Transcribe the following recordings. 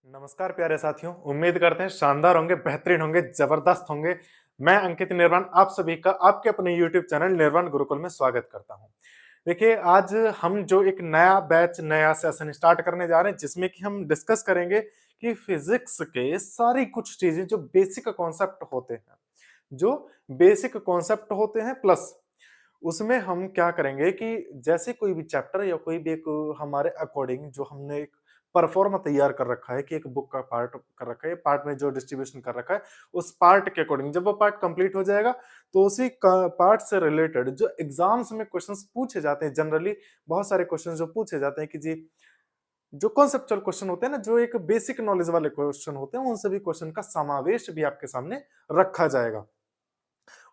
नमस्कार प्यारे साथियों, उम्मीद करते हैं शानदार होंगे, बेहतरीन होंगे, जबरदस्त होंगे। मैं अंकित निर्वाण आप सभी का आपके अपने यूट्यूब चैनल निर्वाण गुरुकुल में स्वागत करता हूं। देखिए, आज हम जो एक नया बैच, नया सेशन स्टार्ट करने जा रहे हैं, जिसमें कि हम डिस्कस करेंगे कि फिजिक्स के सारी कुछ चीजें जो बेसिक कॉन्सेप्ट होते हैं, जो बेसिक कॉन्सेप्ट होते हैं, प्लस उसमें हम क्या करेंगे कि जैसे कोई भी चैप्टर या कोई भी एक हमारे अकॉर्डिंग जो हमने एक परफॉर्मा तैयार कर रखा है कि एक बुक का पार्ट कर रखा है, पार्ट में जो डिस्ट्रीब्यूशन कर रखा है, उस पार्ट के अकॉर्डिंग जब वो पार्ट कंप्लीट हो जाएगा, तो उसी पार्ट से रिलेटेड जो एग्जाम्स में क्वेश्चंस पूछे जाते हैं, जनरली बहुत सारे क्वेश्चन जो पूछे जाते हैं कि जी, जो कॉन्सेप्चुअल क्वेश्चन होते हैं ना, जो एक बेसिक नॉलेज वाले क्वेश्चन होते हैं, उन सभी क्वेश्चन का समावेश भी आपके सामने रखा जाएगा।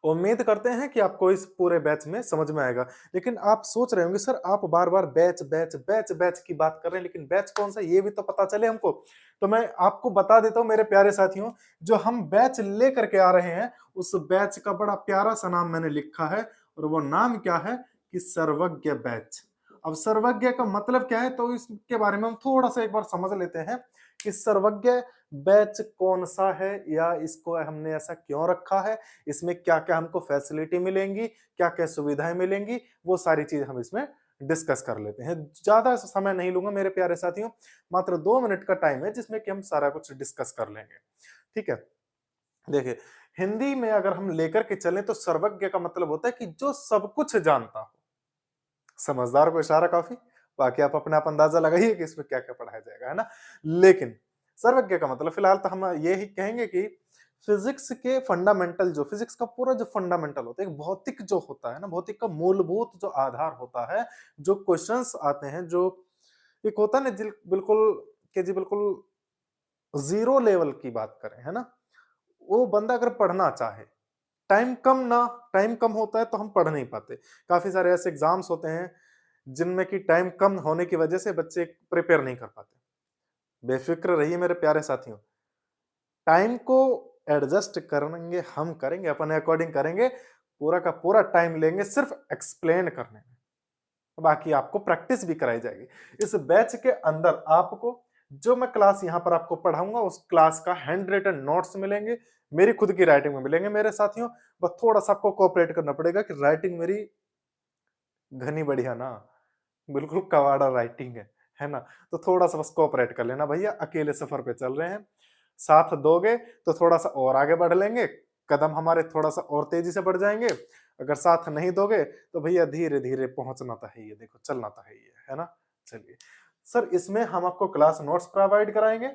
उम्मीद करते हैं कि आपको इस पूरे बैच में समझ में आएगा। लेकिन आप सोच रहे होंगे, सर आप बार-बार बैच, बैच, बैच, बैच की बात कर रहे हैं, लेकिन बैच कौन-सा ये भी तो पता चले हमको। तो मैं आपको बता देता हूँ मेरे प्यारे साथियों, जो हम बैच लेकर के आ रहे हैं, उस बैच का बड़ा प्यारा-सा नाम मैंने लिखा है और वो नाम क्या है कि सर्वज्ञ बैच। अब सर्वज्ञ का मतलब क्या है, तो इसके बारे में हम थोड़ा-सा एक बार समझ लेते हैं कि सर्वज्ञ बैच कौन-सा है या इसको हमने ऐसा क्यों रखा है, इसमें क्या-क्या हमको फैसिलिटी मिलेंगी, क्या-क्या सुविधाएँ मिलेंगी, वो सारी चीज़ हम इसमें डिस्कस कर लेते हैं। ज़्यादा समय नहीं लूँगा मेरे प्यारे साथियों, मात्र 2 मिनट का टाइम है जिसमें कि हम सारा कुछ डिस्कस कर लेंगे। ठीक है? देखिए, हिंदी में अगर हम लेकर के चलें तो सर्वज्ञ का मतलब होता है कि जो सब कुछ जानता हो। समझदार को इशारा काफ़ी, बाकी आप अपने आप अंदाज़ा लगाइए कि इसमें क्या-क्या पढ़ाया जाएगा, है ना? लेकिन सर्वज्ञ का मतलब फिलहाल तो हम ये ही कहेंगे कि फिज़िक्स के फंडामेंटल जो फिज़िक्स का पूरा जो फंडामेंटल होता है, एक भौतिक जो होता है ना, भौतिक का मूलभूत जो आधार होता है, जो क्वेश्चन्स आते हैं, जो एक होता है ना बिल्कुल कि जी बिल्कुल ज़ीरो लेवल की बात करें, है ना? वो बंदा अगर पढ़ना चाहे, टाइम कम होता है तो हम पढ़ नहीं पाते। काफ़ी सारे ऐसे एग्ज़ाम्स होते हैं, जिनमें कि टाइम कम होने की वजह से बच्चे प्रिपेयर नहीं कर पाते। बेफ़िक्र रहिए मेरे प्यारे साथियों, टाइम को एडजस्ट करेंगे, हम करेंगे, अपने अकॉर्डिंग करेंगे, पूरा का पूरा टाइम लेंगे सिर्फ़ एक्सप्लेन करने में। बाकी आपको प्रैक्टिस भी कराई जाएगी। इस बैच के अंदर आपको जो मैं क्लास यहाँ पर आपको पढ़ाऊँगा, उस क्लास का हैंड रिटन नोट्स मिलेंगे, मेरी खुद की राइटिंग में मिलेंगे मेरे साथियों। बस थोड़ा-सा आपको कोऑपरेट करना पड़ेगा कि राइटिंग मेरी घनी बढ़िया ना, बिल्कुल कवाड़ा राइटिंग है ना? तो थोड़ा-सा बस कोऑपरेट कर लेना भैया, अकेले सफ़र पे चल रहे हैं। साथ दोगे तो थोड़ा-सा और आगे बढ़ लेंगे, कदम हमारे थोड़ा-सा और तेज़ी से बढ़ जाएँगे। अगर साथ नहीं दोगे तो भैया धीरे-धीरे पहुँचना तो है ही है, देखो चलना तो है ना? चलिए, सर इसमें हम आपको क्लास नोट्स प्रोवाइड कराएँगे।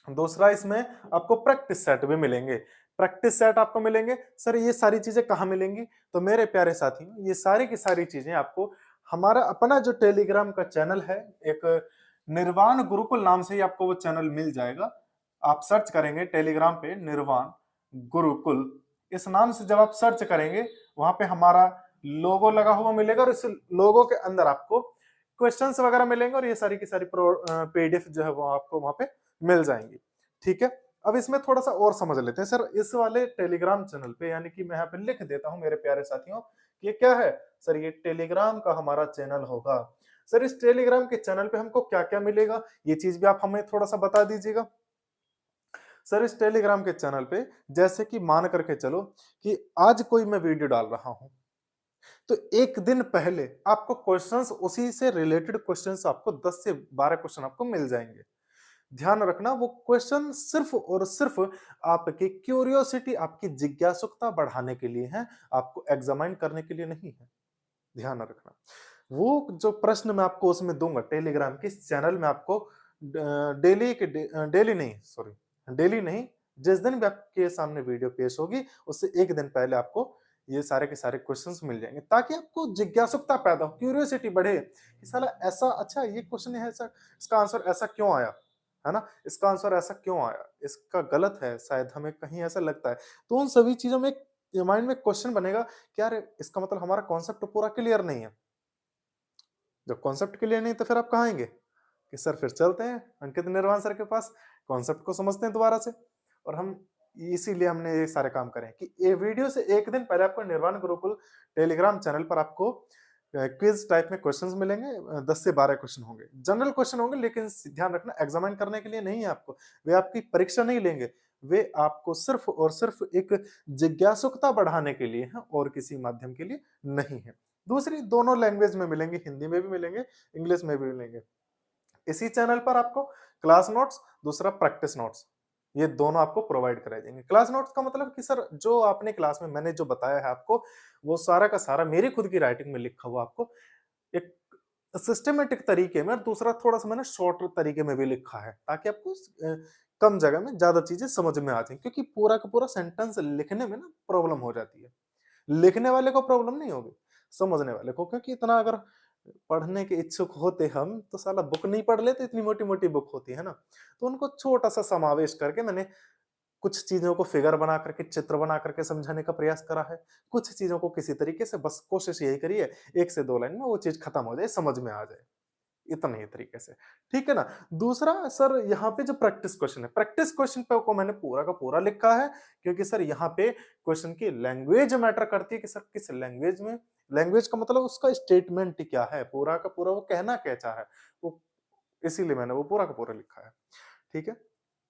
दूसरा इसमें आपको प्रैक्टिस सेट भी मिलेंगे। प्रैक्टिस सेट आपको मिलेंगे, सर ये सारी चीज़ें कहाँ मिलेंगी? तो मेरे प्यारे साथियों, ये सारी की सारी चीज़ें आपको हमारा अपना जो टेलीग्राम का चैनल है, एक निर्वाण गुरुकुल नाम से ही आपको वो चैनल मिल जाएगा। आप सर्च करेंगे टेलीग्राम पे निर्वाण गुरुकुल, इस नाम से जब आप सर्च करेंगे, वहाँ पे हमारा लोगो लगा हुआ मिलेगा और इस लोगो के अंदर आपको क्वेश्चंस वगैरह मिलेंगे और ये सारी की सारी पीडीएफ जो है वो आपको वहाँ पे मिल जाएँगी, ठीक है? अब इसमें थोड़ा-सा और समझ लेते हैं। सर इस वाले टेलीग्राम चैनल पे, यानी कि मैं यहाँ पे लिख देता हूँ मेरे प्यारे साथियों, कि ये क्या है? सर ये टेलीग्राम का हमारा चैनल होगा। सर इस टेलीग्राम के चैनल पे हमको क्या-क्या मिलेगा? ये चीज़ भी आप हमें थोड़ा-सा बता दीजिएगा। सर इस टेलीग्राम के चैनल पे जैसे कि मान कर के चलो कि आज कोई मैं वीडियो डाल रहा हूँ, तो 1 दिन पहले आपको क्वेश्चंस, उसी से रिलेटेड क्वेश्चंस आपको 10 से 12 क्वेश्चन आपको मिल जाएँगे। ध्यान रखना, वो क्वेश्चन सिर्फ और सिर्फ आपकी क्यूरियोसिटी, आपकी जिज्ञासुकता बढ़ाने के लिए है, आपको एग्जामाइन करने के लिए नहीं है। ध्यान रखना। वो जो प्रश्न मैं आपको उसमें दूँगा टेलीग्राम के इस चैनल में आपको डेली नहीं, सॉरी, डेली नहीं, जिस दिन भी आपके सामने वीडियो पेश होगी, उससे 1 दिन पहले आपको ये सारे के सारे क्वेश्चंस मिल जाएँगे, ताकि आपको जिज्ञासुकता पैदा हो, क्यूरियोसिटी बढ़े कि साला ऐसा, अच्छा ये क्वेश्चन है ऐसा, इसका आंसर ऐसा क्यों आया? है ना? इसका आंसर ऐसा क्यों आया? इसका गलत है शायद, हमें कहीं ऐसा लगता है। तो उन सभी चीज़ों में माइंड में क्वेश्चन बनेगा कि यार इसका मतलब हमारा कॉन्सेप्ट पूरा क्लियर नहीं है। जब कॉन्सेप्ट क्लियर नहीं तो फिर आप कहाँ आएँगे? कि सर फिर चलते हैं अंकित निर्वाण सर के पास, कॉन्सेप्ट को समझते हैं दोबारा से। और हम इसीलिए हमने ये सारे काम करे हैं कि ये वीडियो से 1 दिन पहले आपको निर्वाण गुरुकुल टेलीग्राम चैनल पर आपको क्विज टाइप में क्वेश्चंस मिलेंगे, 10 से 12 क्वेश्चन होंगे। जनरल क्वेश्चन होंगे, लेकिन ध्यान रखना एग्जामिन करने के लिए नहीं है आपको। वे आपकी परीक्षा नहीं लेंगे। वे आपको सिर्फ और सिर्फ एक जिज्ञासुकता बढ़ाने के लिए हैं और किसी माध्यम के लिए नहीं है। दूसरी, दोनों लैंग्वेज में मिलेंगे, हिंदी में भी मिलेंगे, इंग्लिश में भी मिलेंगे। इसी चैनल पर आपको क्लास नोट्स, दूसरा प्रैक्टिस नोट्स, ये दोनों आपको प्रोवाइड कराए जाएंगे। क्लास नोट्स का मतलब कि सर जो आपने क्लास में मैंने जो बताया है आपको, वो सारा का सारा मेरी खुद की राइटिंग में लिखा हुआ आपको एक सिस्टमैटिक तरीके में, और दूसरा थोड़ा-सा मैंने शॉर्ट तरीके में भी लिखा है, ताकि आपको कम जगह में ज़्यादा चीज़ें समझ में आ जाएँ, क्योंकि पूरा का पूरा सेंटेंस लिखने में ना प्रॉब्लम हो जाती है। लिखने वाले को प्रॉब्लम नहीं होगी, समझने वाले को, क्योंकि इतना अगर पढ़ने के इच्छुक होते हम, तो साला बुक नहीं पढ़ लेते, इतनी मोटी-मोटी बुक होती है ना। तो उनको छोटा-सा समावेश करके मैंने कुछ चीज़ों को फिगर बना करके, चित्र बना करके समझाने का प्रयास करा है। कुछ चीज़ों को किसी तरीके से बस कोशिश यही करी है, 1 से 2 लाइन में वो चीज़ खत्म हो जाए, समझ में आ जाए। इतने ही तरीके से, ठीक है ना? दूसरा सर, यहाँ पे जो प्रैक्टिस क्वेश्चन है, प्रैक्टिस क्वेश्चन पे को मैंने पूरा का पूरा लिखा है, क्योंकि सर यहाँ पे क्वेश्चन की लैंग्वेज मैटर करती है कि सर किस लैंग्वेज में, लैंग्वेज का मतलब उसका स्टेटमेंट क्या है, पूरा का पूरा वो कहना क्या चाह है, वो इसीलिए मैंने वो पूरा का पूरा लिखा है, ठीक है?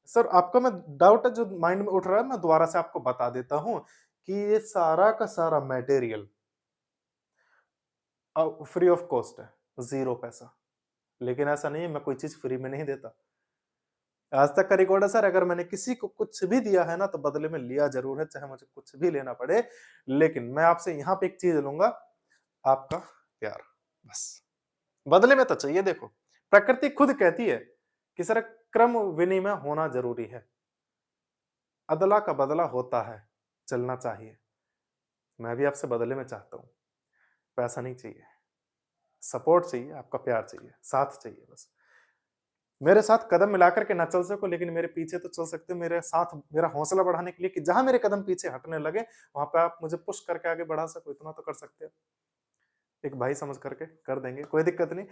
सर आपका मैं डाउट है जो माइंड में उठ रहा है, मैं दोबारा से आपको बता देता हूँ कि ये सारा का सारा मटेरियल फ्री ऑफ कॉस्ट है, 0 पैसा। लेकिन ऐसा नहीं है मैं कोई चीज़ फ्री में नहीं देता। आज तक का रिकॉर्ड है सर, अगर मैंने किसी को कुछ भी दिया है ना, तो बदले में लिया ज़रूर है, चाहे मुझे कुछ भी लेना पड़े। लेकिन मैं आपसे यहाँ पे एक चीज़ लूँगा, आपका प्यार, बस। बदले में तो चाहिए देखो, प्रकृति खुद कहती है कि सर क्रम विनिमय होना ज़रूरी है। अदला का बदला होता है, चलना चाहिए। मैं भी आपसे बदले में चाहता हूँ, पैसा नहीं चाहिए, सपोर्ट चाहिए, आपका प्यार चाहिए, साथ चाहिए बस। मेरे साथ कदम मिलाकर के ना चल सको, लेकिन मेरे पीछे तो चल सकते हो, मेरे साथ मेरा हौसला बढ़ाने के लिए, कि जहाँ मेरे कदम पीछे हटने लगे, वहाँ पे आप मुझे पुश करके आगे बढ़ा सको, इतना तो कर सकते हो। एक भाई समझ करके कर देंगे, कोई दिक्कत नहीं।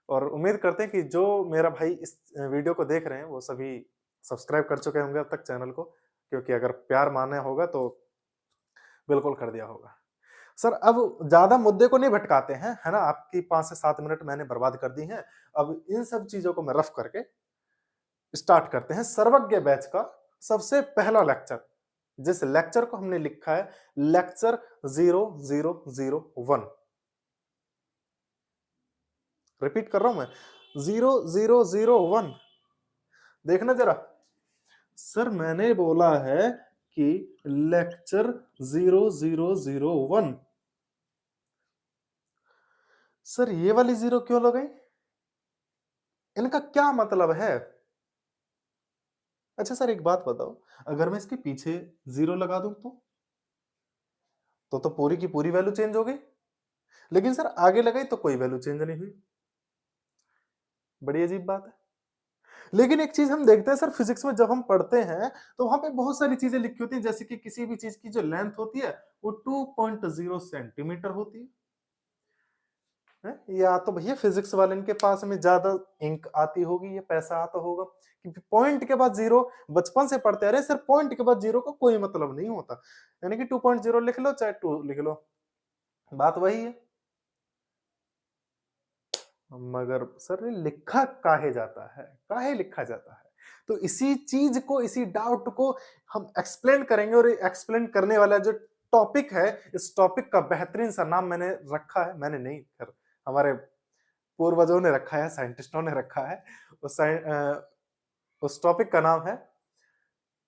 और उम्मीद करते हैं कि जो मेरा भाई इस वीडियो को देख रहे हैं, वो सभी सब्सक्राइब कर चुके होंगे अब तक चैनल को, क्योंकि अगर प्यार माना होगा तो बिल्कुल कर दिया होगा। सर अब ज़्यादा मुद्दे को नहीं भटकाते हैं, है ना? आपकी 5 से 7 मिनट मैंने बर्बाद कर दी हैं। अब इन सब चीज़ों को मैं रफ करके स्टार्ट करते हैं सर्वज्ञ बैच का सबसे पहला लेक्चर, जिस लेक्चर को हमने लिखा है लेक्चर 0001। रिपीट कर रहा हूं मैं, 0001। देखना जरा, सर मैंने बोला है कि लेक्चर 0001। सर ये वाली जीरो क्यों लगाई, इनका क्या मतलब है? अच्छा सर एक बात बताओ, अगर मैं इसके पीछे जीरो लगा दूं तो पूरी की पूरी वैल्यू चेंज हो गई, लेकिन सर आगे लगाई तो कोई वैल्यू चेंज नहीं हुई। बड़ी अजीब बात है। लेकिन एक चीज हम देखते हैं सर, फिजिक्स में जब हम पढ़ते हैं, तो वहां पे बहुत सारी चीजें लिखी होती हैं, जैसे कि किसी भी चीज की जो लेंथ होती है वो 2.0 सेंटीमीटर होती है। या तो भैया फिजिक्स वाले के पास में ज्यादा इंक आती होगी, ये पैसा आता होगा, क्योंकि पॉइंट के बाद जीरो बचपन से पढ़ते आ रहे हैं सर, पॉइंट के बाद जीरो का कोई मतलब नहीं होता, यानी कि 2.0 लिख लो चाहे 2 लिख लो, बात वही है। मगर सर ये लिखा काहे जाता है, काहे लिखा जाता है? तो इसी चीज को, इसी डाउट को हम एक्सप्लेन करेंगे, और एक्सप्लेन करने वाला जो टॉपिक है, इस टॉपिक का बेहतरीन सा नाम मैंने रखा है, मैंने नहीं, खैर हमारे पूर्वजों ने रखा है, साइंटिस्टों ने रखा है। उस टॉपिक का नाम है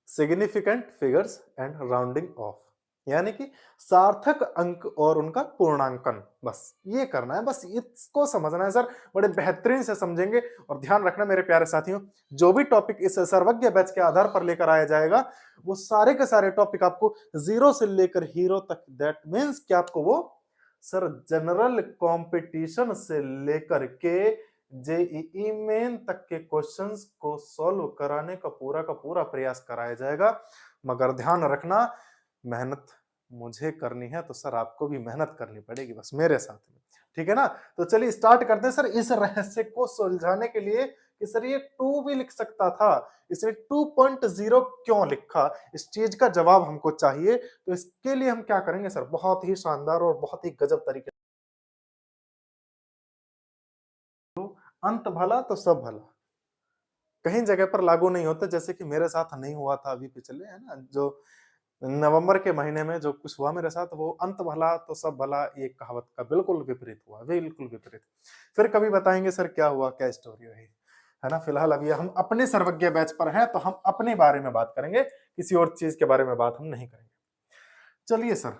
significant figures and rounding off, यानी कि सार्थक अंक और उनका पूर्णांकन। बस ये करना है, बस इसको समझना है सर, बड़े बेहतरीन से समझेंगे। और ध्यान रखना मेरे प्यारे साथियों, जो भी टॉपिक इस सर्वज्ञ बैच के आधार पर लेकर आया जाएगा, वो सारे के सारे टॉपिक आपको जीरो से लेकर हीरो तक, दैट मीन्स कि आपको वो सर जनरल कंपटीशन से लेकर के जेईई मेन तक के क्वेश्चंस को सॉल्व कराने का पूरा प्रयास कराया जाएगा। मगर ध्यान रखना, मेहनत मुझे करनी है तो सर आपको भी मेहनत करनी पड़ेगी, बस मेरे साथ में, ठीक है ना? तो चलिए स्टार्ट करते हैं सर, इस रहस्य को सुलझाने के लिए कि सर ये 2 भी लिख सकता था, इसने 2.0 क्यों लिखा, इस चीज का जवाब हमको चाहिए। तो इसके लिए हम क्या करेंगे सर, बहुत ही शानदार और बहुत ही गजब तरीके अंत भला तो सब भला कहीं जगह पर लागू नहीं होता, जैसे कि मेरे साथ नहीं हुआ था अभी पिछले, है ना, जो नवंबर के महीने में जो कुछ हुआ मेरे साथ, वो अंत भला तो सब भला ये कहावत का बिल्कुल विपरीत हुआ, बिल्कुल विपरीत। फिर कभी बताएंगे सर क्या हुआ, क्या स्टोरी रही, है ना। फिलहाल अभी हम अपने सर्वज्ञ बैच पर हैं, तो हम अपने बारे में बात करेंगे, किसी और चीज के बारे में बात हम नहीं करेंगे। चलिए सर,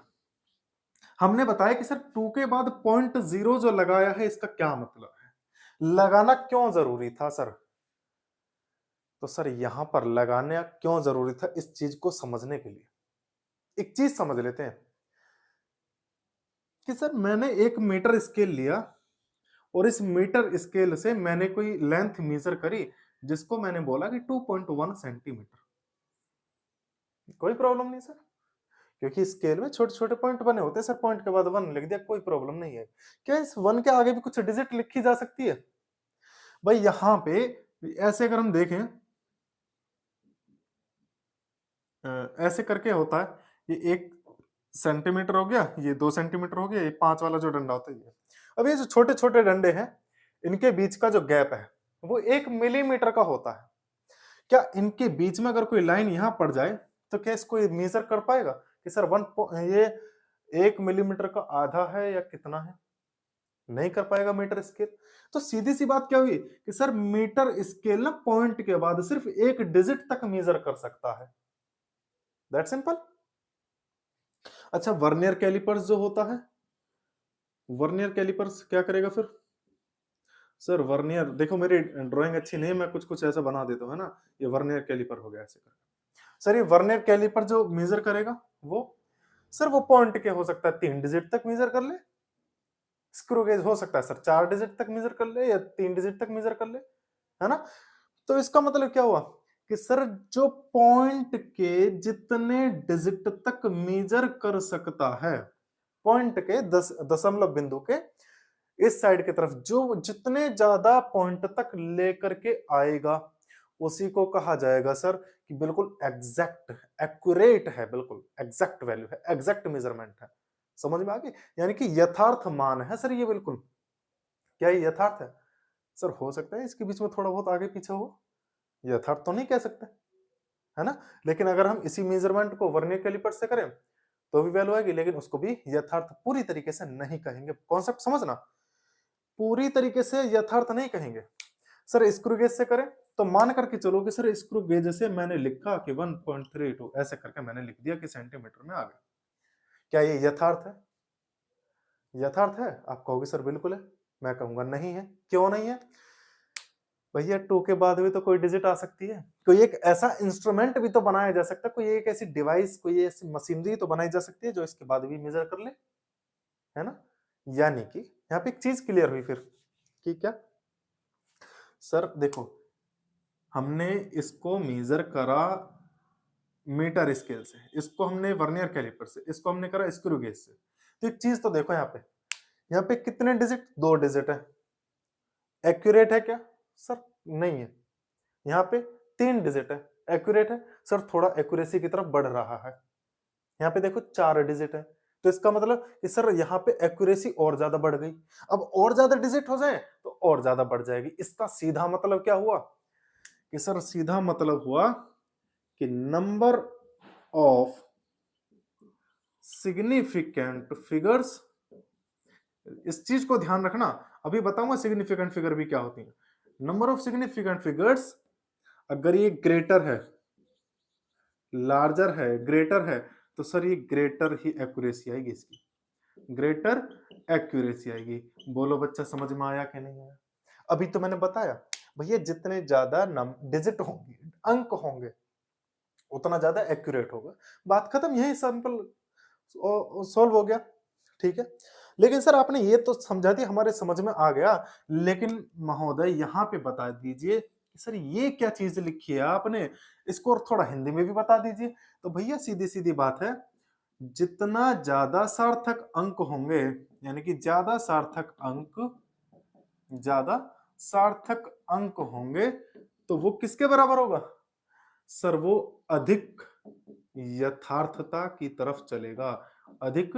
हमने बताया कि सर 2 के बाद .0 जो लगाया है, इसका क्या मतलब है, लगाना क्यों जरूरी था सर। तो सर यहां पर लगाना क्यों जरूरी था, इस चीज को समझने के लिए एक चीज समझ लेते हैं कि सर मैंने 1 मीटर स्केल लिया और इस मीटर स्केल से मैंने कोई लेंथ मेजर करी, जिसको मैंने बोला कि 2.1 सेंटीमीटर। कोई प्रॉब्लम नहीं सर, क्योंकि स्केल में छोटे छोटे पॉइंट बने होते हैं सर, पॉइंट के बाद 1 लिख दिया, कोई प्रॉब्लम नहीं है। क्या इस 1 के आगे भी कुछ डिजिट लिखी जा सकती है भाई। यहां पे ऐसे अगर हम देखें, ऐसे करके होता है, ये 1 सेंटीमीटर हो गया, ये 2 सेंटीमीटर हो गया, ये 5 वाला जो डंडा होता है ये। अब ये जो छोटे छोटे डंडे हैं, इनके बीच का जो गैप है वो 1 मिलीमीटर का होता है। क्या इनके बीच में अगर कोई लाइन यहां पड़ जाए, तो क्या इसको मेजर कर पाएगा कि सर ये 1 मिलीमीटर का आधा है या कितना है, नहीं कर पाएगा मीटर स्केल। तो सीधी सी बात क्या हुई कि सर मीटर स्केल ना पॉइंट के बाद सिर्फ 1 डिजिट तक मेजर कर सकता है, दैट सिंपल। अच्छा, वर्नियर कैलिपर्स जो होता है, वर्नियर कैलिपर्स क्या करेगा फिर सर। वर्नियर देखो, मेरी ड्राइंग अच्छी नहीं है, मैं कुछ कुछ ऐसा बना देता हूं, है ना। ये वर्नियर कैलिपर हो गया ऐसे कर सर। ये वर्नियर कैलिपर जो मेजर करेगा वो सर, वो पॉइंट के हो सकता है 3 डिजिट तक मेजर कर ले। स्क्रू गेज हो सकता है सर 4 डिजिट तक मेजर कर ले या 3 डिजिट तक मेजर कर ले, है ना। तो इसका मतलब क्या हुआ कि सर जो पॉइंट के जितने डिजिट तक मेजर कर सकता है, पॉइंट के दशमलव बिंदु के इस साइड की तरफ जो जितने ज्यादा पॉइंट तक लेकर के आएगा, उसी को कहा जाएगा सर कि बिल्कुल एग्जैक्ट, एक्यूरेट है, बिल्कुल एग्जैक्ट वैल्यू है, एग्जैक्ट मेजरमेंट है। समझ में आ गई, यानी कि यथार्थ मान है सर ये बिल्कुल। क्या ये यथार्थ है सर? हो सकता है इसके बीच में थोड़ा बहुत आगे पीछे हो, यथार्थ तो नहीं कह सकते, है ना। लेकिन अगर हम इसी मेजरमेंट को वर्नियर कैलिपर से करें तो भी वैल्यू आएगी, लेकिन उसको भी यथार्थ पूरी तरीके से नहीं कहेंगे। कॉन्सेप्ट समझना, पूरी तरीके से यथार्थ नहीं कहेंगे। सर स्क्रू गेज से करें तो मान करके चलो कि सर स्क्रू गेज से मैंने लिखा कि 1.32 ऐसे करके मैंने लिख दिया कि सेंटीमीटर में आ गया। क्या ये यथार्थ है? यथार्थ है? आप कहोगे सर बिल्कुल है, मैं कहूंगा नहीं है। क्यों नहीं है भैया? 2 के बाद भी तो कोई डिजिट आ सकती है, कोई एक ऐसा इंस्ट्रूमेंट भी तो बनाया जा सकता है, कोई एक ऐसी डिवाइस, कोई ऐसी मशीनरी तो बनाई जा सकती है जो इसके बाद भी मेजर कर ले, है ना। यानी कि यहाँ पे एक चीज क्लियर हुई फिर कि क्या सर देखो, हमने इसको मेजर करा मीटर स्केल से, इसको हमने वर्नियर कैलिपर से, इसको हमने करा स्क्रू गेज से। तो एक चीज तो देखो, यहाँ पे कितने डिजिट? 2 डिजिट है। एक्यूरेट है क्या सर? नहीं है। यहाँ पे 3 डिजिट है। एक्यूरेट है सर? थोड़ा एक्यूरेसी की तरफ बढ़ रहा है। यहाँ पे देखो 4 डिजिट है, तो इसका मतलब कि सर यहाँ पे एक्यूरेसी और ज्यादा बढ़ गई। अब और ज्यादा डिजिट हो जाए तो और ज्यादा बढ़ जाएगी। इसका सीधा मतलब क्या हुआ कि सर सीधा मतलब हुआ कि नंबर ऑफ सिग्निफिकेंट फिगर्स, इस चीज को ध्यान रखना, अभी बताऊंगा सिग्निफिकेंट फिगर भी क्या होती है। नंबर ऑफ सिग्निफिकेंट फिगर्स अगर ये ग्रेटर है, लार्जर है, ग्रेटर है, तो सर ये ग्रेटर ही एक्यूरेसी आएगी इसकी, ग्रेटर एक्यूरेसी आएगी। बोलो बच्चा समझ में आया कि नहीं आया? अभी तो मैंने बताया भैया जितने ज्यादा डिजिट होंगे, अंक होंगे, उतना ज्यादा एक्यूरेट होगा। बात खत्म, यही सिंपल सॉल्व हो गया, ठीक है। लेकिन सर आपने ये तो समझा दिया, हमारे समझ में आ गया, लेकिन महोदय यहाँ पे बता दीजिए सर ये क्या चीज लिखी है आपने, इसको और थोड़ा हिंदी में भी बता दीजिए। तो भैया सीधी सीधी बात है, जितना ज्यादा सार्थक अंक होंगे, यानी कि ज्यादा सार्थक अंक होंगे, तो वो किसके बराबर होगा सर? वो अधिक यथार्थता की तरफ चलेगा, अधिक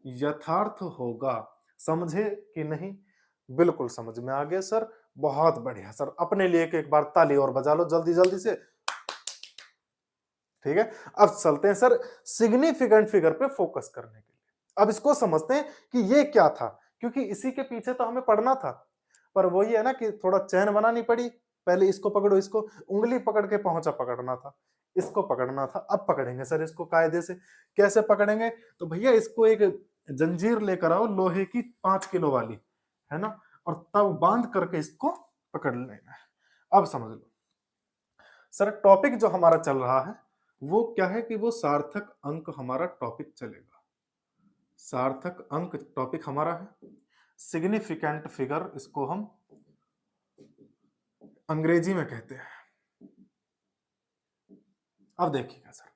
यथार्थ होगा। समझे कि नहीं? बिल्कुल समझ में आ गया सर। बहुत बढ़िया सर, अपने लिए एक बार ताली और बजा लो जल्दी जल्दी से। ठीक है, अब चलते हैं सर सिग्निफिकेंट फिगर पे फोकस करने के लिए। अब इसको समझते हैं कि ये क्या था, क्योंकि इसी के पीछे तो हमें पढ़ना था, पर वही है ना कि थोड़ा चैन बनानी पड़ी। पहले इसको पकड़ो, इसको उंगली पकड़ के पहुंचा पकड़ना था, इसको पकड़ना था। अब पकड़ेंगे सर इसको कायदे से। कैसे पकड़ेंगे? तो भैया इसको एक जंजीर लेकर आओ लोहे की 5 किलो वाली, है ना, और तब बांध करके इसको पकड़ लेना है। अब समझ लो सर, टॉपिक जो हमारा चल रहा है वो क्या है कि वो सार्थक अंक हमारा टॉपिक चलेगा। सार्थक अंक टॉपिक हमारा है। सिग्निफिकेंट फिगर इसको हम अंग्रेजी में कहते हैं। अब देखिएगा सर,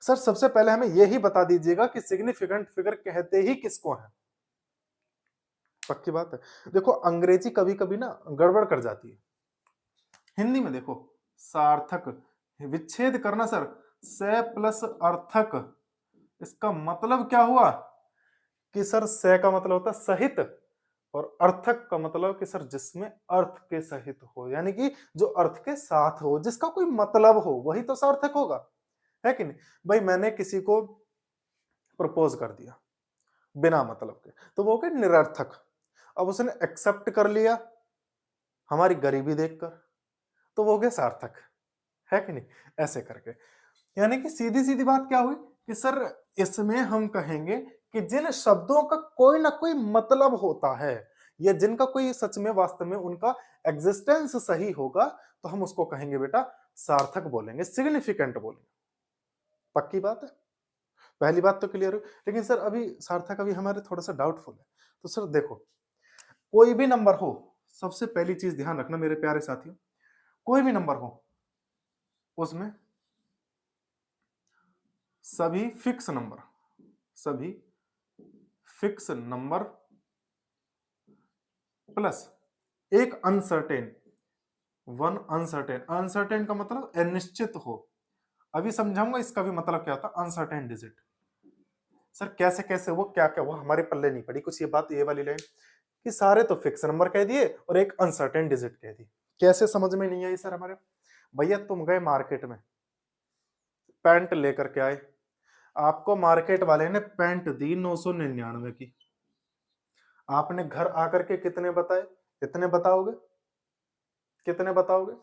सर सबसे पहले हमें यही बता दीजिएगा कि सिग्निफिकेंट फिगर कहते ही किसको है। पक्की बात है। देखो अंग्रेजी कभी कभी ना गड़बड़ कर जाती है। हिंदी में देखो, सार्थक विच्छेद करना सर, से प्लस अर्थक, इसका मतलब क्या हुआ कि सर से का मतलब होता है सहित, और अर्थक का मतलब कि सर जिसमें अर्थ के सहित हो, यानी कि जो अर्थ के साथ हो, जिसका कोई मतलब हो, वही तो सार्थक होगा, है कि नहीं? भाई मैंने किसी को प्रपोज कर दिया बिना मतलब के, तो वो क्या निरर्थक। अब उसने एक्सेप्ट कर लिया हमारी गरीबी देखकर, तो वो गया सार्थक, है कि नहीं? ऐसे करके, यानी कि सीधी सीधी बात क्या हुई कि सर इसमें हम कहेंगे कि जिन शब्दों का कोई ना कोई मतलब होता है, या जिनका कोई सच में वास्तव में उनका एग्जिस्टेंस सही होगा, तो हम उसको कहेंगे बेटा सार्थक बोलेंगे, सिग्निफिकेंट बोलेंगे। पक्की बात है। पहली बात तो क्लियर हुई। लेकिन सर अभी सार्थक अभी हमारे थोड़ा सा डाउटफुल है। तो सर देखो, कोई भी नंबर हो, सबसे पहली चीज ध्यान रखना मेरे प्यारे साथियों, कोई भी नंबर हो उसमें सभी फिक्स नंबर, सभी फिक्स नंबर प्लस एक अनसर्टेन, वन अनसर्टेन। अनसर्टेन का मतलब अनिश्चित हो। अभी समझाऊंगा इसका भी मतलब क्या होता है अनसर्टेन डिजिट। सर कैसे कैसे वो क्या क्या वो हमारे पल्ले नहीं पड़ी कुछ ये बात, ये वाली लाइन कि सारे तो फिक्स नंबर कह दिए और एक अनसर्टेन डिजिट कह दी। कैसे समझ में नहीं आई सर हमारे? भैया तुम गए मार्केट में, पैंट लेकर के आए, आपको मार्केट वाले ने पैंट दी 999 की, आपने घर आकर के कितने बताए? कितने बताओगे? कितने बताओगे?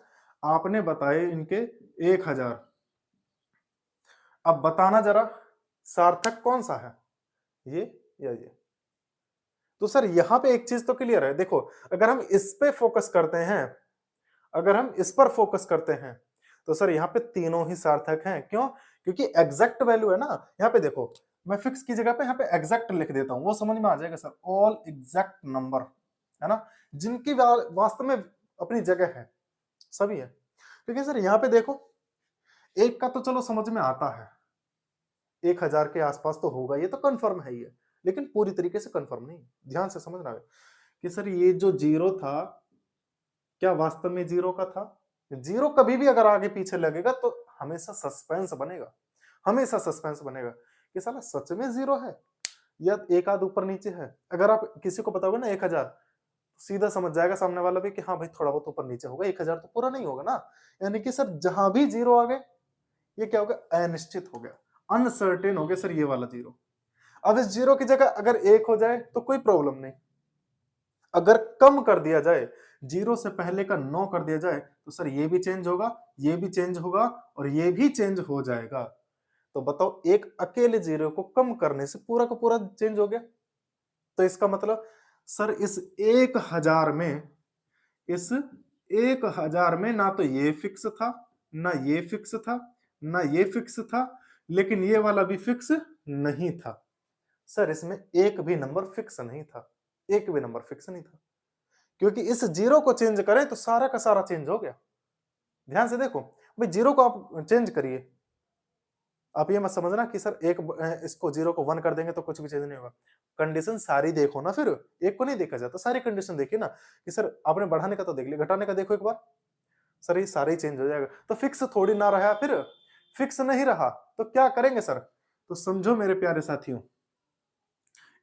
आपने बताए इनके 1000। अब बताना जरा सार्थक कौन सा है, ये या ये? तो सर यहां पे एक चीज तो क्लियर है। देखो अगर हम इस पे फोकस करते हैं, अगर हम इस पर फोकस करते हैं, तो सर यहाँ पे तीनों ही सार्थक हैं। क्यों? क्योंकि एग्जैक्ट वैल्यू है ना। यहाँ पे देखो, मैं फिक्स की जगह पे यहाँ पे एग्जैक्ट लिख देता हूं, वो समझ में आ जाएगा सर। ऑल एग्जैक्ट नंबर, है ना, जिनकी वास्तव में अपनी जगह है, सभी है। क्योंकि सर यहाँ पे देखो, एक का तो चलो समझ में आता है, 1000 के आसपास तो होगा, ये तो कंफर्म है ही है, लेकिन पूरी तरीके से कंफर्म नहीं। ध्यान से समझना है कि सर ये जो जीरो था, क्या वास्तव में जीरो का था? जीरो कभी भी अगर आगे पीछे लगेगा तो हमेशा सस्पेंस बनेगा, हमेशा सस्पेंस बनेगा कि साला सच में जीरो है या एक आध ऊपर नीचे है। अगर आप किसी को बताओगे ना 1000, सीधा समझ जाएगा सामने वाला भी कि हाँ भाई थोड़ा बहुत ऊपर नीचे होगा, 1000 तो पूरा नहीं होगा ना। यानी कि सर जहां भी जीरो आ गए, ये क्या हो गया? अनिश्चित हो गया, अनसर्टेन हो गया सर ये वाला जीरो। अब इस जीरो की जगह अगर एक हो जाए तो कोई प्रॉब्लम नहीं, अगर कम कर दिया जाए, जीरो से पहले का 9 कर दिया जाए, तो सर ये भी चेंज होगा, ये भी चेंज होगा और ये भी चेंज हो जाएगा। तो बताओ एक अकेले जीरो को कम करने से पूरा का पूरा चेंज हो गया। तो इसका मतलब सर इस 1000 में, इस 1000 में ना तो ये फिक्स था, ना ये फिक्स था, ना ये फिक्स था, लेकिन ये वाला भी फिक्स नहीं था। सर इसमें एक भी नंबर फिक्स नहीं था, एक भी नंबर फिक्स नहीं था, क्योंकि इस जीरो को चेंज करें तो सारा का सारा चेंज हो गया। ध्यान से देखो भाई, जीरो को आप चेंज करिए, आप ये मत समझना कि सर इसको जीरो को 1 कर देंगे तो कुछ भी चेंज नहीं होगा। कंडीशन सारी देखो ना, फिर एक को नहीं देखा जाता, सारी कंडीशन देखिए ना कि सर आपने बढ़ाने का तो देख लिया, घटाने का देखो एक बार, सर ये सारे ही चेंज हो जाएगा। तो फिक्स थोड़ी ना रहा, फिर फिक्स नहीं रहा तो क्या करेंगे सर? तो समझो मेरे प्यारे साथियों,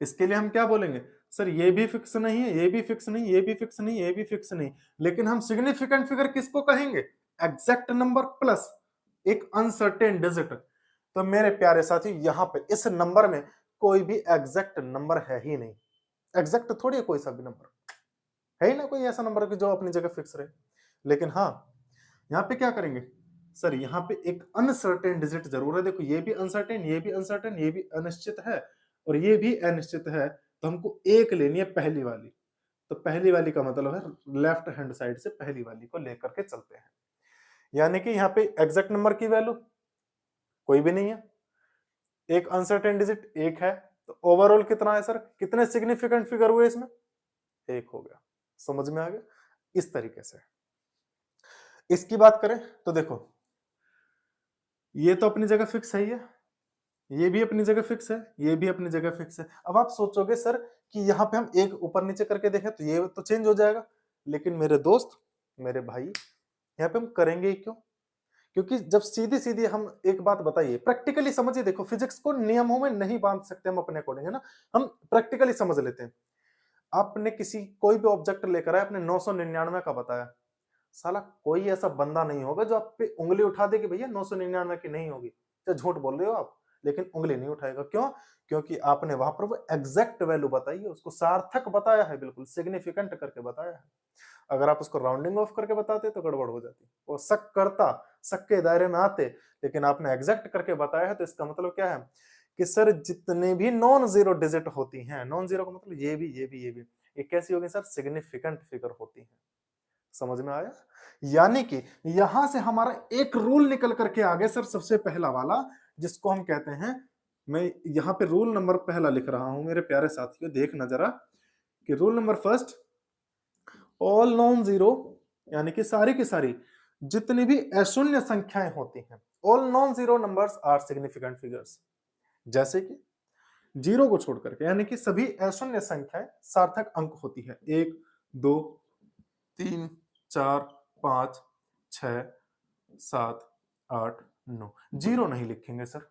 इसके लिए हम क्या बोलेंगे? सर ये भी फिक्स नहीं है, ये भी फिक्स नहीं, ये भी फिक्स नहीं, ये भी फिक्स नहीं, लेकिन हम सिग्निफिकेंट फिगर किसको कहेंगे? एग्जैक्ट नंबर प्लस एक अनसर्टेन डिजिट। तो मेरे प्यारे साथी, यहां पे इस नंबर में कोई भी एग्जैक्ट नंबर है ही नहीं। एग्जैक्ट थोड़ी है कोई सा भी नंबर, है ही ना कोई ऐसा नंबर जो अपनी जगह फिक्स रहे। लेकिन हाँ, यहाँ पे क्या करेंगे सर, यहाँ पे एक अनसर्टेन डिजिट जरूर है। देखो ये भी अनसर्टेन, ये भी अनसर्टेन, ये भी अनिश्चित है और ये भी अनिश्चित है, तो हमको एक लेनी है पहली वाली। तो पहली वाली का मतलब है लेफ्ट हैंड साइड से पहली वाली को लेकर के चलते हैं। यानी कि यहाँ पे एग्जैक्ट नंबर की वैल्यू कोई भी नहीं है, एक अनसर्टेन डिजिट एक है, तो ओवरऑल कितना है सर, कितने सिग्निफिकेंट फिगर हुए इसमें? एक हो गया। समझ में आ गया? इस तरीके से इसकी बात करें तो देखो, ये तो अपनी जगह फिक्स है ही है, ये भी अपनी जगह फिक्स है, ये भी अपनी जगह फिक्स है। अब आप सोचोगे सर कि यहाँ पे हम एक ऊपर नीचे करके देखें तो ये तो चेंज हो जाएगा, लेकिन मेरे दोस्त, मेरे भाई, यहाँ पे हम करेंगे ही क्यों? क्योंकि जब सीधी सीधी हम एक बात बताइए, प्रैक्टिकली समझिए, देखो फिजिक्स को नियमों में नहीं बांध सकते हम अपने अकॉर्डिंग, है ना, हम प्रैक्टिकली समझ लेते हैं। आपने किसी कोई भी ऑब्जेक्ट लेकर आए, आपने 999 का बताया, साला कोई ऐसा बंदा नहीं होगा जो आप पे उंगली उठा दे कि भैया 999 की नहीं होगी, चाहे झूठ बोल रहे हो आप, लेकिन उंगली नहीं उठाएगा। क्यों? क्योंकि आपने वहां पर वो एग्जैक्ट वैल्यू बताई है, उसको सार्थक बताया है, बिल्कुल सिग्निफिकेंट करके बताया है। अगर आप उसको राउंडिंग ऑफ करके बताते तो गड़बड़ हो जाती, वो शक करता, शक के दायरे में आते, लेकिन आपने एग्जैक्ट करके बताया है, तो इसका मतलब क्या है कि सर जितने भी नॉन जीरो डिजिट होती हैं, नॉन जीरो का मतलब ये भी, ये भी, ये भी, ये कैसी होगी सर? सिग्निफिकेंट फिगर होती है। समझ में आया? यानी कि यहां से हमारा एक रूल निकल करके आ गया सर, सबसे पहला वाला, जिसको हम कहते हैं, मैं यहां पे रूल नंबर पहला लिख रहा हूं मेरे प्यारे साथियों, देखना जरा कि rule number first, all non zero, यानी कि सारी की सारी जितनी भी अशून्य संख्याएं होती हैं, all non zero numbers are significant figures. जैसे कि जीरो को छोड़ करके, यानी कि सभी अशून्य संख्याएं सार्थक अंक होती है। 1 2 3 4 5 6 7 8 9, जीरो नहीं लिखेंगे सर,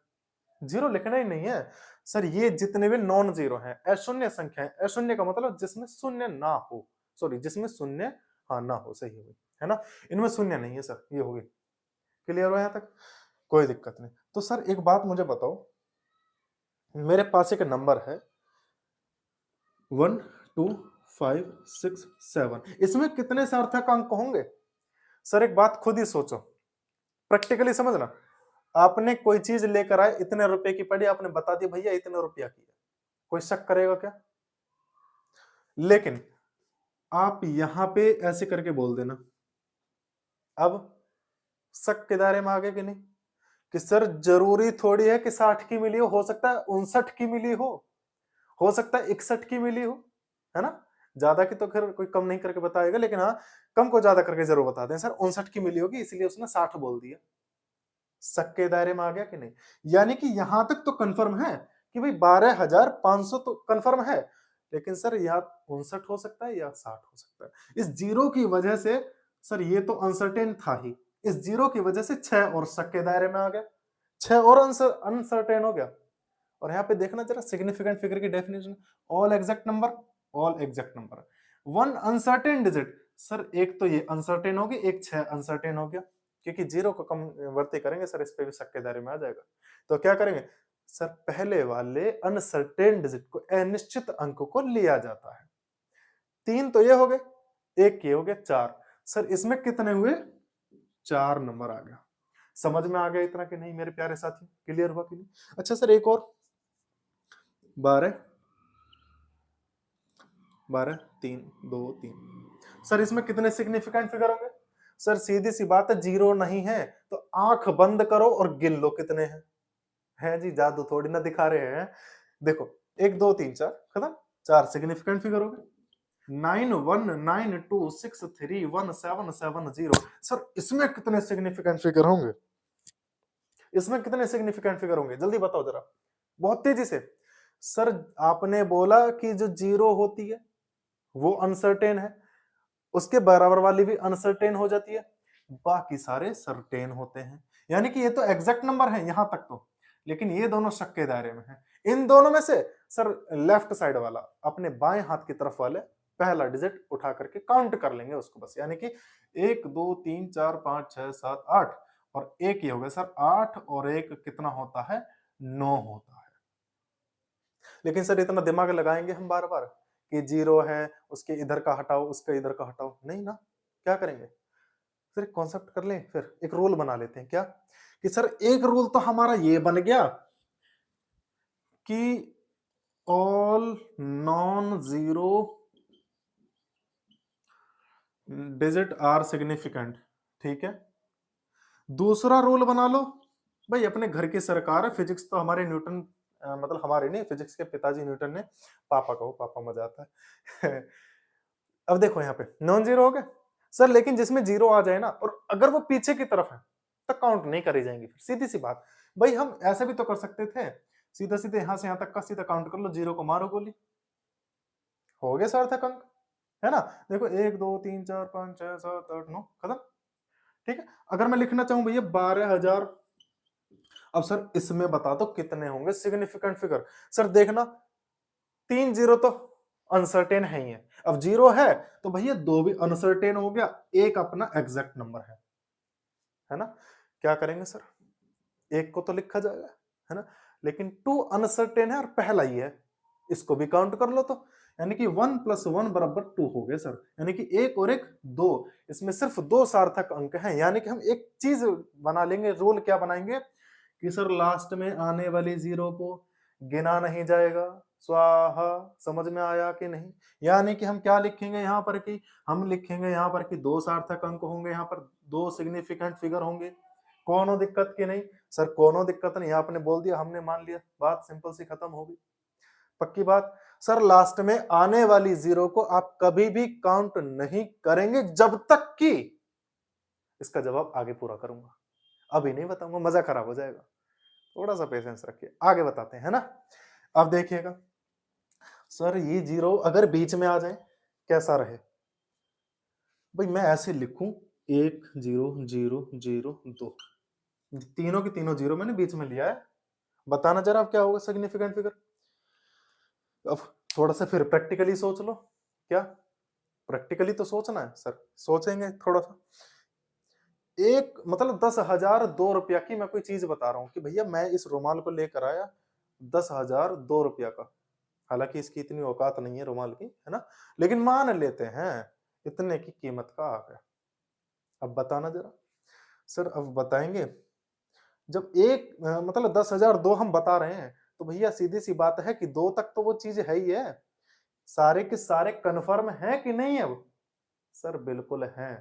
जीरो लिखना ही नहीं है सर। ये जितने भी नॉन जीरो हैं, अशून्य संख्या है, अशून्य का मतलब जिसमें शून्य ना हो, सॉरी जिसमें शून्य हाँ ना हो, सही होगी, है ना, इनमें शून्य नहीं है सर, ये होगी। क्लियर हो यहां तक? कोई दिक्कत नहीं। तो सर एक बात मुझे बताओ, मेरे पास एक नंबर है 1 2 5 6 7, इसमें कितने सार्थक अंक होंगे? सर एक बात खुद ही सोचो, प्रैक्टिकली समझना, आपने कोई चीज लेकर आए, इतने रुपए की पड़ी, आपने बता दिया भैया इतने रुपया की है, कोई शक करेगा क्या? लेकिन आप यहां पे ऐसे करके बोल देना, अब शक के दायरे में आ गए कि नहीं, कि सर जरूरी थोड़ी है कि 60 की मिली हो सकता है 59 की मिली हो सकता है 61 की मिली हो, है ना। ज्यादा की तो फिर कोई कम नहीं करके बताएगा, लेकिन हाँ कम को ज्यादा करके जरूर बता दें, सर 59 की मिली होगी इसलिए उसने 60 बोल दिया। शक के दायरे में आ गया कि नहीं? यानी कि यहां तक तो कंफर्म है कि भाई 12,500 तो कंफर्म है, लेकिन सर यहाँ 59 हो सकता है या 60 हो सकता है। इस जीरो की वजह से सर ये तो अनसर्टेन था ही, इस जीरो की वजह से 6 और शक के दायरे में आ गया, 6 और अनसर्टेन हो गया। और यहाँ पे देखना जरा सिग्निफिकेंट फिगर की definition, all exact number, all exact number, one uncertain digit, sir एक तो ये अनसर्टेन होगी, एक 6 अनसर्टेन हो गया, क्योंकि जीरो को कम वर्ती करेंगे सर, इस पे भी शक के दायरे में आ जाएगा। तो क्या करेंगे सर, पहले वाले अनसर्टेन डिजिट को, अनिश्चित अंक को लिया जाता है। 3 तो ये हो गए, एक ये हो गया 4, सर इसमें कितने हुए? 4 नंबर आ गया। समझ में आ गया इतना कि नहीं मेरे प्यारे साथी? क्लियर हुआ कि नहीं? अच्छा सर एक और, 12 12 3 2 3, सर इसमें कितने सिग्निफिकेंट फिगर होंगे? सर सीधी सी बात है, जीरो नहीं है तो आंख बंद करो और गिन लो कितने हैं। है जी, जादू थोड़ी ना दिखा रहे हैं। देखो 1 2 3 4 खत्म, 4 सिग्निफिकेंट फिगर हो गए। 9 1 9 2 6 3 1 7 7 0, सर इसमें कितने सिग्निफिकेंट फिगर होंगे? इसमें कितने सिग्निफिकेंट फिगर होंगे जल्दी बताओ जरा, बहुत तेजी से। सर आपने बोला कि जो जीरो होती है वो अनसर्टेन है, उसके बराबर वाली भी अनसर्टेन हो जाती है, बाकी सारे सर्टेन होते हैं। यानी कि ये तो एग्जैक्ट नंबर है यहां तक तो, लेकिन ये दोनों शक के दायरे में है। इन दोनों में से सर लेफ्ट साइड वाला, अपने बाएं हाथ की तरफ वाले पहला डिजिट उठा करके काउंट कर लेंगे उसको बस, यानी कि 1 2 3 4 5 6 7 8 और एक ही हो गया सर 8 और एक कितना होता है 9 होता है। लेकिन सर इतना दिमाग लगाएंगे हम बार बार कि जीरो है उसके इधर का हटाओ उसका इधर का हटाओ, नहीं ना। क्या करेंगे सर, एक कॉन्सेप्ट कर लें, फिर एक रूल बना लेते हैं। क्या कि सर एक रूल तो हमारा ये बन गया कि all non zero digit are significant, ठीक है। दूसरा रूल बना लो, भाई अपने घर की सरकार है, फिजिक्स तो हमारे न्यूटन मतलब हमारे नहीं, फिजिक्स के पिताजी न्यूटन ने, पापा कहो, पापा मजा आता है अब देखो यहाँ पे नॉन जीरो हो गए सर, लेकिन जिसमें जीरो आ जाए ना और अगर वो पीछे की तरफ है तो काउंट नहीं करी जाएंगी। फिर सीधी सी बात, भाई हम ऐसा भी तो कर सकते थे, सीधा सीधे यहां से यहां तक का सीधा काउंट कर लो, जीरो को मारो गोली, हो गया सार्थक अंक, है ना। देखो 1 2 3 4 5 6 7 8 9 खत्म, ठीक है। अगर मैं लिखना चाहूं भैया 12,000, अब सर इसमें बता दो कितने होंगे सिग्निफिकेंट फिगर। सर देखना 3 जीरो तो अनसर्टेन है ही है, अब जीरो है तो भैया 2 भी अनसर्टेन हो गया, एक अपना एग्जैक्ट नंबर है ना। क्या करेंगे सर, एक को तो लिखा जाएगा, है ना, लेकिन 2 अनसर्टेन है और पहला ही है, इसको भी काउंट कर लो तो, यानी कि 1 + 1 = 2 हो गए सर, यानी कि एक और एक 2, इसमें सिर्फ 2 सार्थक अंक हैं। यानी कि हम एक चीज बना लेंगे, रूल क्या बनाएंगे कि सर लास्ट में आने वाली जीरो को गिना नहीं जाएगा, स्वाहा। समझ में आया कि नहीं। यानी कि हम क्या लिखेंगे यहाँ पर कि हम लिखेंगे यहाँ पर कि 2 सार्थक अंक होंगे, यहाँ पर 2 सिग्निफिकेंट फिगर होंगे, कोनो दिक्कत की नहीं सर, कोनो दिक्कत नहीं, आपने बोल दिया हमने मान लिया, बात सिंपल सी खत्म होगी, पक्की बात। सर लास्ट में आने वाली जीरो को आप कभी भी काउंट नहीं करेंगे जब तक कि, इसका जवाब आगे पूरा करूंगा, अभी नहीं बताऊंगा, मजा खराब हो जाएगा, थोड़ा सा पेशेंस रखिए, आगे बताते हैं, है ना। अब देखिएगा सर ये जीरो अगर बीच में आ जाए कैसा रहे, भाई मैं ऐसे लिखूं 1 0 0 0 2, तीनों की तीनों जीरो मैंने बीच में लिया है, बताना जरा अब क्या होगा सिग्निफिकेंट फिगर। अब थोड़ा सा फिर प्रैक्टिकली सोच लो, क्या प्रैक्टिकली तो सोचना है सर, सोचेंगे थोड़ा सा। एक मतलब 10,002 रुपया की मैं कोई चीज बता रहा हूँ कि भैया मैं इस रुमाल को लेकर आया 10,002 रुपया का, हालांकि इसकी इतनी औकात नहीं है रुमाल की, है ना, लेकिन मान लेते हैं इतने की कीमत का आ गया। अब बताना जरा सर, अब बताएंगे जब एक मतलब 10,002 हम बता रहे हैं तो भैया सीधी सी बात है कि 2 तक तो वो चीज है ही है, सारे के सारे कन्फर्म है कि नहीं। अब सर बिल्कुल है,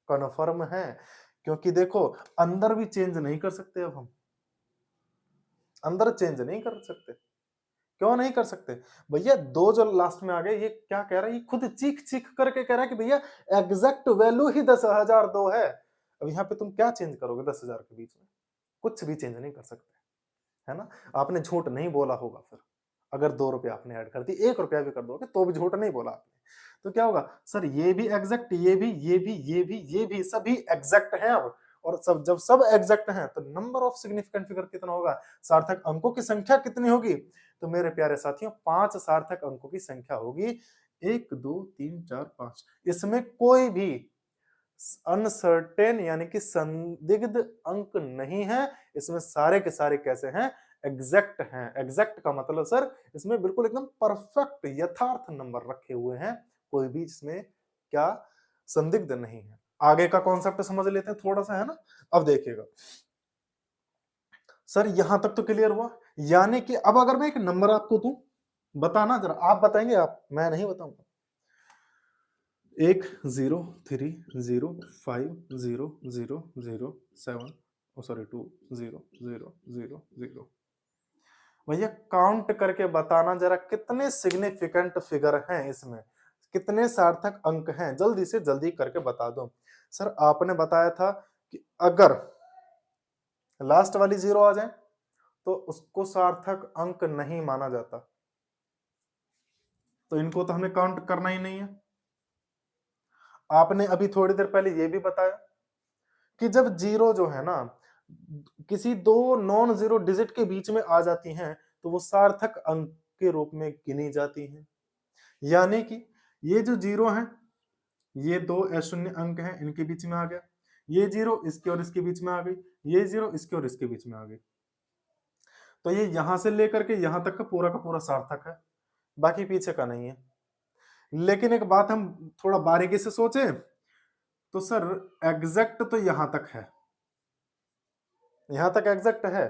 कन्फर्म है, क्योंकि देखो अंदर भी चेंज नहीं कर सकते, अब हम अंदर चेंज नहीं कर सकते, क्यों नहीं कर सकते भैया, 2 जो लास्ट में आ गए ये क्या कह रहा है, ये खुद चीख चीख करके कह रहा है कि भैया एग्जैक्ट वैल्यू ही 10,002 है। अब यहाँ पे तुम क्या चेंज करोगे 10,000 के बीच में, कुछ भी चेंज नहीं कर सकते, है ना। आपने झूठ नहीं बोला होगा फिर, अगर 2 रुपए आपने ऐड कर दी, 1 रुपया भी कर दोगे तो भी झूठ नहीं बोला आपने, तो क्या होगा सर, ये भी एग्जैक्ट, ये भी, ये भी, ये भी, ये भी सभी एग्जैक्ट हैं अब, और सब जब सब एग्जैक्ट हैं तो नंबर ऑफ सिग्निफिकेंट फिगर कितना होगा, सार्थक अंकों की संख्या कितनी होगी, तो मेरे प्यारे साथियों 5 सार्थक अंकों की संख्या होगी, 1 2 3 4 5, इसमें कोई भी अनसर्टेन यानी कि संदिग्ध अंक नहीं है, इसमें सारे के सारे कैसे हैं, एग्जैक्ट हैं। एग्जैक्ट का मतलब सर इसमें बिल्कुल एकदम परफेक्ट यथार्थ नंबर रखे हुए हैं, कोई भी इसमें क्या संदिग्ध नहीं है। आगे का कॉन्सेप्ट समझ लेते हैं थोड़ा सा, है ना। अब देखिएगा सर यहां तक तो क्लियर हुआ, यानी कि अब अगर मैं एक नंबर आपको दूं, बताना जरा, आप बताएंगे, आप, मैं नहीं बताऊंगा, 1 0 3 0 5 0 0 0 7, सॉरी 2 0 0 0 0, भैया काउंट करके बताना जरा कितने सिग्निफिकेंट फिगर हैं इसमें, कितने सार्थक अंक हैं, जल्दी से जल्दी करके बता दो। सर आपने बताया था कि अगर लास्ट वाली जीरो आ जाए तो उसको सार्थक अंक नहीं माना जाता, तो इनको तो हमें काउंट करना ही नहीं है। आपने अभी थोड़ी देर पहले यह भी बताया कि जब जीरो जो है ना किसी 2 नॉन जीरो डिजिट के बीच में आ जाती हैं तो वो सार्थक अंक के रूप में गिनी जाती हैं। यानी कि ये जो जीरो है, ये दो अशून्य अंक हैं, इनके बीच में आ गया। ये जीरो इसके और इसके बीच में आ गई, ये जीरो इसके और इसके बीच में आ गई। तो ये यहां से लेकर के यहां तक का पूरा सार्थक है, बाकी पीछे का नहीं है। लेकिन एक बात हम थोड़ा बारीकी से सोचें तो सर एग्जैक्ट तो यहां तक है, यहां तक एग्जैक्ट है।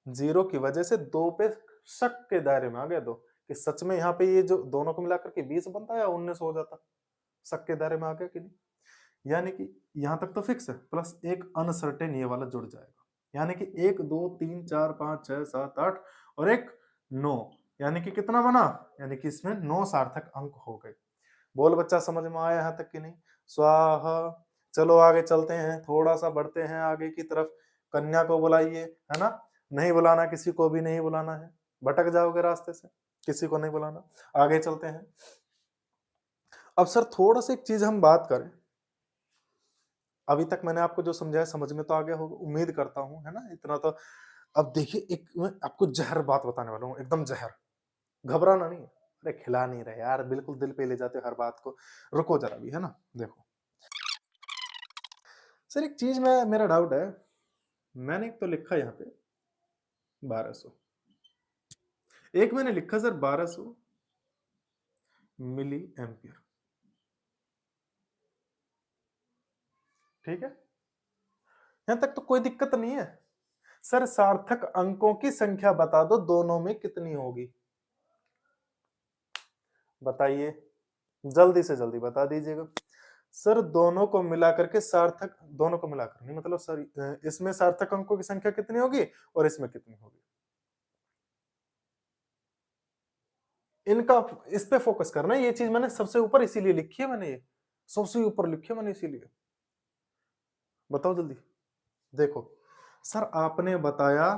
जीरो की वजह से दो पे शक के दायरे में आ गया दो, कि सच में यहाँ पे ये जो दोनों को मिलाकर के 20 बनता है या 19 हो जाता, शक के दायरे में आ गया कि नहीं। यानी कि यहां तक तो फिक्स है, प्लस एक अनसर्टेन ये वाला जुड़ जाएगा। यानी कि 1 2 3 4 5 6 7 8 और एक 9, यानी कि कितना बना, यानी कि इसमें 9 सार्थक अंक हो गए। बोल बच्चा समझ में आया यहाँ तक कि नहीं? स्वाहा। चलो आगे चलते हैं, थोड़ा सा बढ़ते हैं आगे की तरफ। कन्या को बुलाइए, है ना? नहीं बुलाना, किसी को भी नहीं बुलाना है, भटक जाओगे रास्ते से, किसी को नहीं बुलाना। आगे चलते हैं। अब सर थोड़ा सा एक चीज हम बात करें, अभी तक मैंने आपको जो समझाया समझ में तो आ गया होगा, उम्मीद करता हूं, है ना? इतना तो। अब देखिए, एक मैं आपको जहर बात बताने वाला हूँ, एकदम जहर। घबराना नहीं। अरे खिला नहीं रहे यार, बिल्कुल दिल पे ले जाते हो हर बात को। रुको जरा भी, है ना? देखो सर, एक चीज में मेरा डाउट है। मैंने एक तो लिखा यहाँ पे 1200, एक मैंने लिखा सर 1200 मिली एम्पियर। ठीक है, यहां तक तो कोई दिक्कत नहीं है। सर सार्थक अंकों की संख्या बता दो, दोनों में कितनी होगी? बताइए, जल्दी से जल्दी बता दीजिएगा। सर दोनों को मिलाकर के सार्थक, दोनों को मिलाकर नहीं मतलब सर, इसमें सार्थक अंकों की संख्या कितनी होगी और इसमें कितनी होगी? इनका इस पे फोकस करना है। ये चीज मैंने सबसे ऊपर इसीलिए लिखी है, मैंने ये सबसे ऊपर लिखी है मैंने इसीलिए। बताओ जल्दी। देखो सर, आपने बताया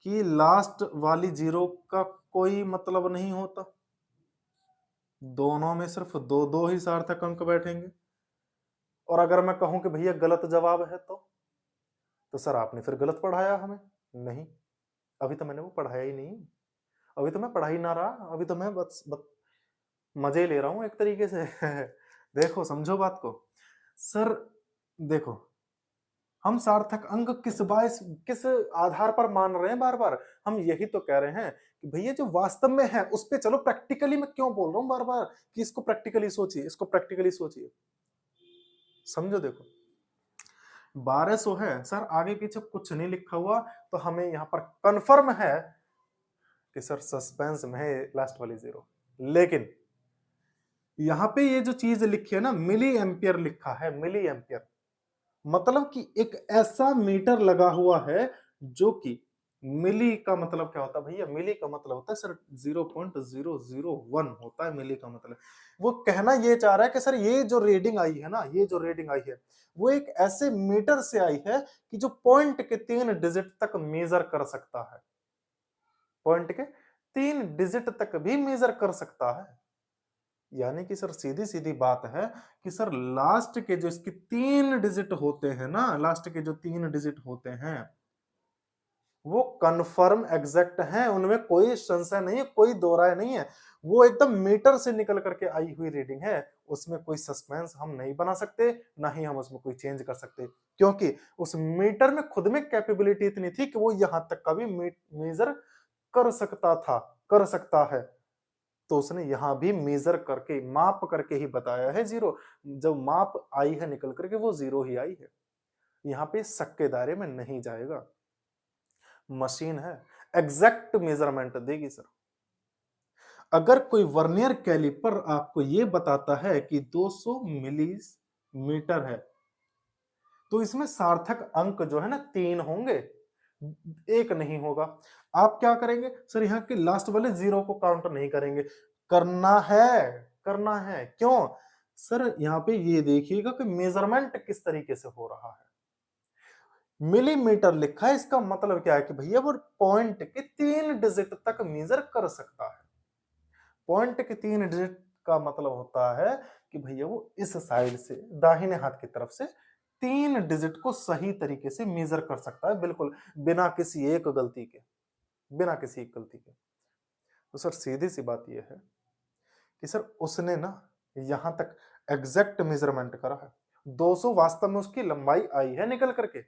कि लास्ट वाली जीरो का कोई मतलब नहीं होता, दोनों में सिर्फ दो दो ही सार्थक अंक बैठेंगे। और अगर मैं कहूं कि भैया गलत जवाब है तो सर आपने फिर गलत पढ़ाया हमें। नहीं, अभी तो मैंने वो पढ़ाया ही नहीं, अभी तो मैं पढ़ा ही ना रहा, अभी तो मैं बस मजे ले रहा हूं एक तरीके से। देखो समझो बात को। सर देखो, हम सार्थक अंक किस आधार पर मान रहे हैं? बार बार हम यही तो कह रहे हैं कि भैया जो वास्तव में है उस पे चलो। प्रैक्टिकली मैं क्यों बोल रहा हूं बार बार कि इसको प्रैक्टिकली सोचिए, इसको प्रैक्टिकली सोचिए, समझो। देखो 1200 है सर, आगे पीछे कुछ नहीं लिखा हुआ, तो हमें यहां पर कंफर्म है कि सर सस्पेंस में है लास्ट वाली जीरो। लेकिन यहां पे ये जो चीज लिखी है ना, मिली एम्पियर लिखा है, मिली एम्पियर, मतलब कि एक ऐसा मीटर लगा हुआ है जो कि मिली का मतलब क्या होता है भैया? मिली का मतलब होता है सर 0.001 होता है मिली का मतलब। वो कहना ये चाह रहा है कि सर ये जो रीडिंग आई है ना, ये जो रीडिंग आई है वो एक ऐसे मीटर से आई है कि जो पॉइंट के 3 डिजिट तक मेजर कर सकता है, पॉइंट के 3 डिजिट तक भी मेजर कर सकता है। यानी कि सर सीधी सीधी बात है कि सर लास्ट के जो इसके 3 डिजिट होते हैं ना, लास्ट के जो 3 डिजिट होते हैं वो कंफर्म एग्जैक्ट हैं, उनमें कोई संशय नहीं है, कोई दो राय नहीं है। वो एकदम मीटर से निकल करके आई हुई रीडिंग है, उसमें कोई सस्पेंस हम नहीं बना सकते, ना ही हम उसमें कोई चेंज कर सकते, क्योंकि उस मीटर में खुद में कैपेबिलिटी इतनी थी कि वो यहां तक का भी मेजर कर सकता था, कर सकता है। तो उसने यहां भी मेजर करके, माप करके ही बताया है जीरो। जब माप आई है निकल करके वो जीरो ही आई है, यहां पे शक के दायरे में नहीं जाएगा। मशीन है, एग्जैक्ट मेजरमेंट देगी सर। अगर कोई वर्नियर कैलिपर आपको ये बताता है कि 200 मिलीमीटर है, तो इसमें सार्थक अंक जो है ना 3 होंगे, एक नहीं होगा। आप क्या करेंगे सर? यहाँ के लास्ट वाले जीरो को काउंट नहीं करेंगे। करना है, करना है। क्यों सर? यहाँ पे ये देखिएगा कि मेजरमेंट किस तरीके से हो रहा है। मिलीमीटर लिखा है, इसका मतलब क्या है कि भैया वो पॉइंट के 3 डिजिट तक मेजर कर सकता है। पॉइंट के 3 डिजिट का मतलब होता है कि भैया वो इस साइड से, दाहिने हाथ की तरफ से 3 डिजिट को सही तरीके से मेजर कर सकता है, बिल्कुल बिना किसी एक गलती के, बिना किसी एक गलती के। तो सर सीधी सी बात यह है कि सर उसने ना यहां तक एग्जैक्ट मेजरमेंट करा है, 200 वास्तव में उसकी लंबाई आई है निकल करके,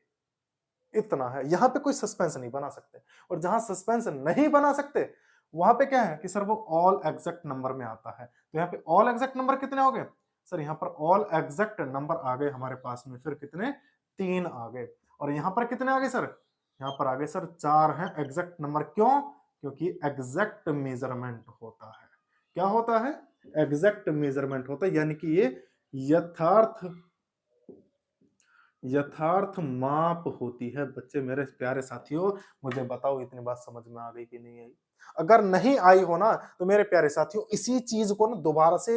इतना है। यहां पे कोई सस्पेंस नहीं बना सकते, और जहां सस्पेंस नहीं बना सकते वहां पे क्या है कि सर वो ऑल एग्जैक्ट नंबर में आता है। तो यहाँ पे ऑल एग्जैक्ट नंबर कितने हो गए सर, यहाँ पर ऑल एग्जैक्ट नंबर आ गए हमारे पास में, फिर कितने 3 आ गए, और यहाँ पर कितने आ गए सर, यहाँ पर आ गए सर 4 हैं एग्जैक्ट नंबर। क्यों? क्योंकि एग्जैक्ट मेजरमेंट होता है। क्या होता है? एग्जैक्ट मेजरमेंट होता है, यानी कि ये यथार्थ यथार्थ माप होती है। बच्चे मेरे प्यारे साथियों, मुझे बताओ इतनी बात समझ में आ गई कि नहीं आई? अगर नहीं आई हो ना तो मेरे प्यारे साथियों इसी चीज को ना दोबारा से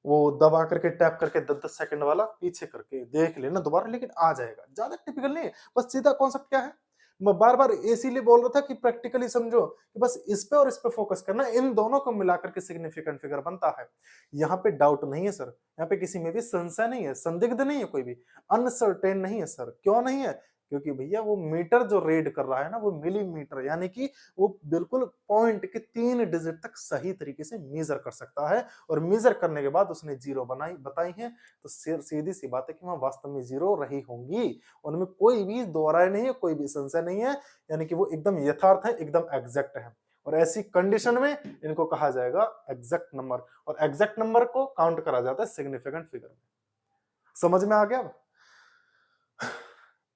वो दबा करके टैप करके 10-10 सेकंड वाला पीछे करके देख लेना दोबारा, लेकिन आ जाएगा। ज्यादा टिपिकल नहीं है, बस सीधा कॉन्सेप्ट क्या है, मैं बार बार इसीलिए बोल रहा था कि प्रैक्टिकली समझो कि बस इस पे और इस पे फोकस करना, इन दोनों को मिलाकर के सिग्निफिकेंट फिगर बनता है। यहाँ पे डाउट नहीं है सर, यहाँ पे किसी में भी संशय नहीं है, संदिग्ध नहीं है, कोई भी अनसर्टेन नहीं है सर। क्यों नहीं है? क्योंकि भैया वो मीटर जो रीड कर रहा है ना वो मिलीमीटर, यानी कि वो बिल्कुल पॉइंट के 3 डिजिट तक सही तरीके से मेजर कर सकता है, और मेजर करने के बाद उसने जीरो बताई है, तो सीधी सी बात है कि वहां वास्तव में जीरो रही होंगी, उनमें कोई भी दो राय नहीं है, कोई भी संशय नहीं है, यानी कि वो एकदम यथार्थ है, एकदम एग्जैक्ट है। और ऐसी कंडीशन में इनको कहा जाएगा एग्जैक्ट नंबर, और एग्जैक्ट नंबर को काउंट करा जाता है सिग्निफिकेंट फिगर में। समझ में आ गया अब?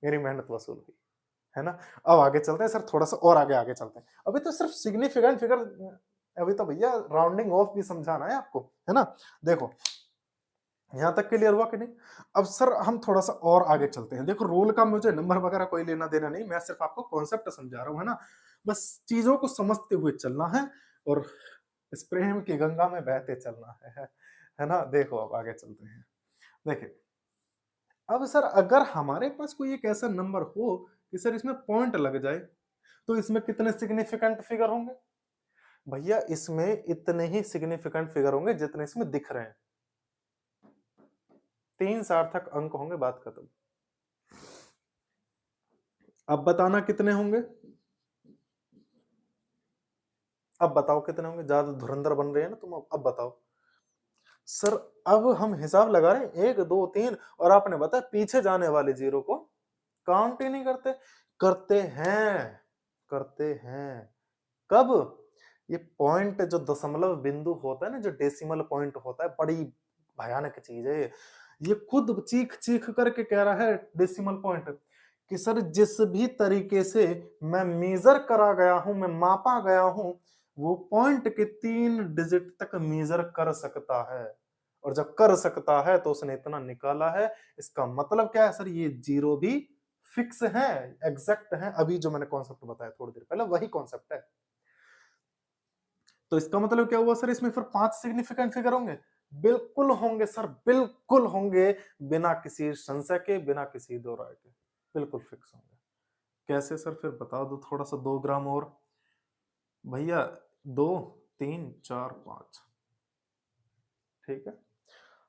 मेरी मेहनत वसूल हुई है ना। अब आगे चलते हैं सर, थोड़ा सा और आगे आगे चलते हैं। अभी तो सिर्फ सिग्निफिकेंट फिगर, अभी तो भैया राउंडिंग ऑफ भी समझाना है आपको, है ना। देखो यहां तक क्लियर हुआ कि नहीं? अब सर हम थोड़ा सा और आगे चलते हैं। देखो रोल का मुझे नंबर वगैरह कोई लेना देना नहीं, मैं सिर्फ आपको कॉन्सेप्ट समझा रहा हूं, है ना। बस चीजों को समझते हुए चलना है, और इस प्रेम की गंगा में बहते चलना है ना। देखो अब आगे चलते हैं। देखिए अब सर अगर हमारे पास कोई एक ऐसा नंबर हो कि सर इसमें पॉइंट लग जाए, तो इसमें कितने सिग्निफिकेंट फिगर होंगे? भैया इसमें इतने ही सिग्निफिकेंट फिगर होंगे जितने इसमें दिख रहे हैं। 3 सार्थक अंक होंगे, बात खत्म। अब बताना कितने होंगे, अब बताओ कितने होंगे। ज्यादा धुरंधर बन रहे हैं ना तुम, अब बताओ सर। अब हम हिसाब लगा रहे हैं 1 2 3, और आपने बताया पीछे जाने वाले जीरो को काउंट ही नहीं करते। करते हैं, करते हैं। कब? ये पॉइंट जो दशमलव बिंदु होता है ना, जो डेसिमल पॉइंट होता है, बड़ी भयानक चीज है ये खुद चीख चीख करके कह रहा है डेसिमल पॉइंट कि सर जिस भी तरीके से मैं मेजर करा गया हूं, मैं मापा गया हूं, वो पॉइंट के 3 डिजिट तक मेजर कर सकता है, और जब कर सकता है तो उसने इतना निकाला है। इसका मतलब क्या है सर, ये जीरो भी फिक्स है, एग्जैक्ट है। अभी जो मैंने कॉन्सेप्ट बताया थोड़ी देर पहले वही कॉन्सेप्ट है। तो इसका मतलब क्या हुआ सर, इसमें फिर 5 सिग्निफिकेंट फिगर होंगे? बिल्कुल होंगे सर, बिल्कुल होंगे, बिना किसी संशय के, बिना किसी दो राय के, बिल्कुल फिक्स होंगे। कैसे सर, फिर बता दो थोड़ा सा, 2 ग्राम और भैया, 2 3 4 5, ठीक है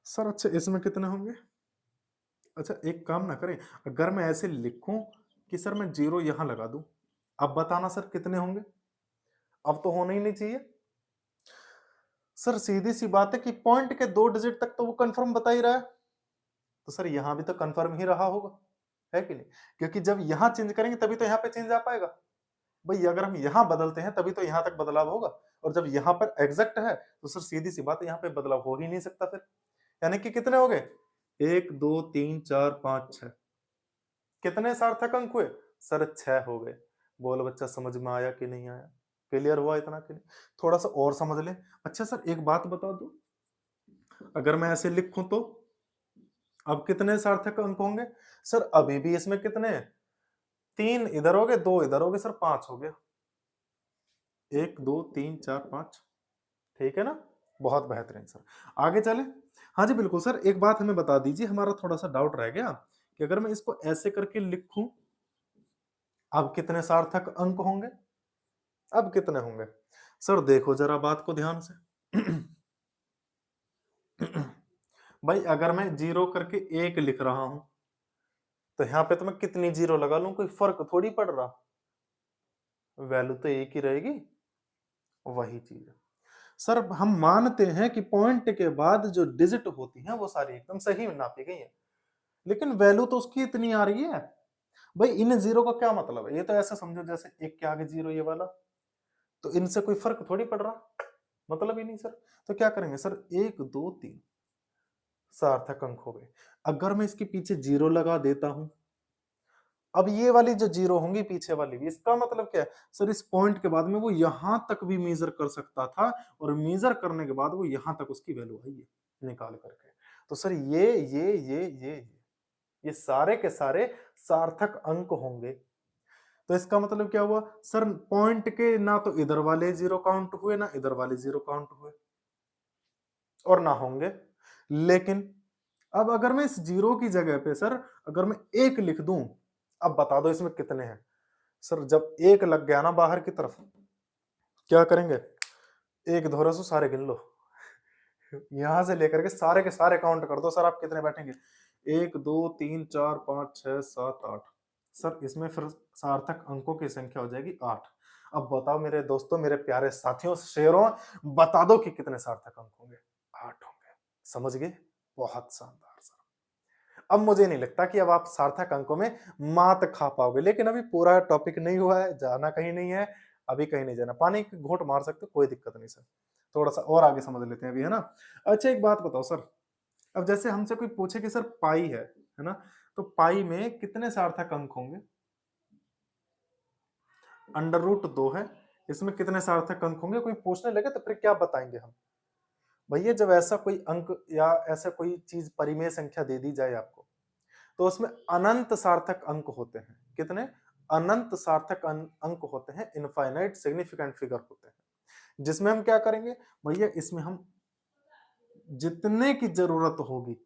सर। अच्छा इसमें कितने होंगे? अच्छा एक काम ना करें, अगर मैं ऐसे लिखूं कि सर मैं जीरो यहां लगा दूं, अब बताना सर कितने होंगे? अब तो होना ही नहीं चाहिए सर। सीधी सी बात है कि पॉइंट के 2 डिजिट तक तो वो कंफर्म बता ही रहा है, तो सर यहां भी तो कंफर्म ही रहा होगा, है कि नहीं? क्योंकि जब यहां चेंज करेंगे तभी तो यहां पे चेंज आ पाएगा। भाई अगर हम यहां बदलते हैं तभी तो यहां तक बदलाव होगा, और जब यहां पर एग्जैक्ट है तो सर सीधी सी बात है यहां पे बदलाव हो ही नहीं सकता फिर। यानी कि कितने हो गए? 1 2 3 4 5 6, कितने सार्थक अंक हुए सर? 6 हो गए। बोल बच्चा समझ में आया कि नहीं आया? क्लियर हुआ इतना कि नहीं? थोड़ा सा और समझ ले। अच्छा सर एक बात बता दो, अगर मैं ऐसे लिखूं तो अब कितने सार्थक अंक होंगे? सर अभी भी इसमें कितने हैं? 3 इधर हो गए, 2 इधर हो गए सर, 5 हो गया। 1 2 3 4 5, ठीक है ना। बहुत बेहतरीन सर, आगे चले। हाँ जी बिल्कुल सर, एक बात हमें बता दीजिए, हमारा थोड़ा सा डाउट रह गया कि अगर मैं इसको ऐसे करके लिखूं, अब कितने सार्थक अंक होंगे? अब कितने होंगे सर? देखो जरा बात को ध्यान से। भाई अगर मैं जीरो करके 1 लिख रहा हूं, तो यहां पे तो मैं कितनी जीरो लगा लूं, कोई फर्क थोड़ी पड़ रहा, वैल्यू तो एक ही रहेगी। वही चीज है सर। हम मानते हैं कि पॉइंट के बाद जो डिजिट होती हैं वो सारी एकदम सही नापी गई है, लेकिन वैल्यू तो उसकी इतनी आ रही है। भाई इन जीरो का क्या मतलब है? ये तो ऐसा समझो जैसे एक के आगे जीरो ये वाला, तो इनसे कोई फर्क थोड़ी पड़ रहा, मतलब ही नहीं सर। तो क्या करेंगे सर, एक दो तीन सार्थक अंक हो गए। अगर मैं इसके पीछे जीरो लगा देता हूं, अब ये वाली जो जीरो होंगी पीछे वाली भी, इसका मतलब क्या है सर, इस पॉइंट के बाद में वो यहां तक भी मेजर कर सकता था, और मेजर करने के बाद वो यहां तक उसकी वैल्यू आई है निकाल करके। तो सर ये सारे के सारे सार्थक अंक होंगे। तो इसका मतलब क्या हुआ सर, पॉइंट के ना तो इधर वाले जीरो काउंट हुए ना इधर वाले जीरो काउंट हुए और ना होंगे। लेकिन अब अगर मैं इस जीरो की जगह पे सर अगर मैं एक लिख दूं, अब बता दो इसमें कितने हैं सर। जब एक लग गया ना बाहर की तरफ, क्या करेंगे, एक धोरा सो सारे गिन लो। यहां से लेकर के सारे काउंट कर दो सर, आप कितने बैठेंगे, एक दो तीन चार पांच छह सात आठ। सर इसमें फिर सार्थक अंकों की संख्या हो जाएगी 8। अब बताओ मेरे दोस्तों, मेरे प्यारे साथियों, शेरों, बता दो कि कितने सार्थक अंक होंगे। 8 होंगे। समझ गए? बहुत शानदार सर। अब मुझे नहीं लगता कि अब आप सार्थक अंकों में मात खा पाओगे, लेकिन अभी पूरा टॉपिक नहीं हुआ है, जाना कहीं नहीं है, अभी कहीं नहीं जाना। पानी की घूंट मार सकते हो, कोई दिक्कत नहीं सर। थोड़ा सा और आगे समझ लेते हैं अभी, है ना। अच्छा एक बात बताओ सर, अब जैसे हमसे कोई पूछे कि सर पाई है ना, तो पाई में कितने सार्थक अंक होंगे? अंडर रूट 2 है, इसमें कितने सार्थक अंक होंगे? कोई पूछने लगे तो फिर क्या बताएंगे हम? भैया जब ऐसा कोई अंक या ऐसा कोई चीज परिमेय संख्या दे दी जाए आपको, तो उसमें अनंत सार्थक अंक होते हैं। कितने? अनंत सार्थक अंक होते हैं, इनफाइनाइट सिग्निफिकेंट फिगर होते हैं, जिसमें हम क्या करेंगे भैया, इसमें हम जितने की जरूरत होगी,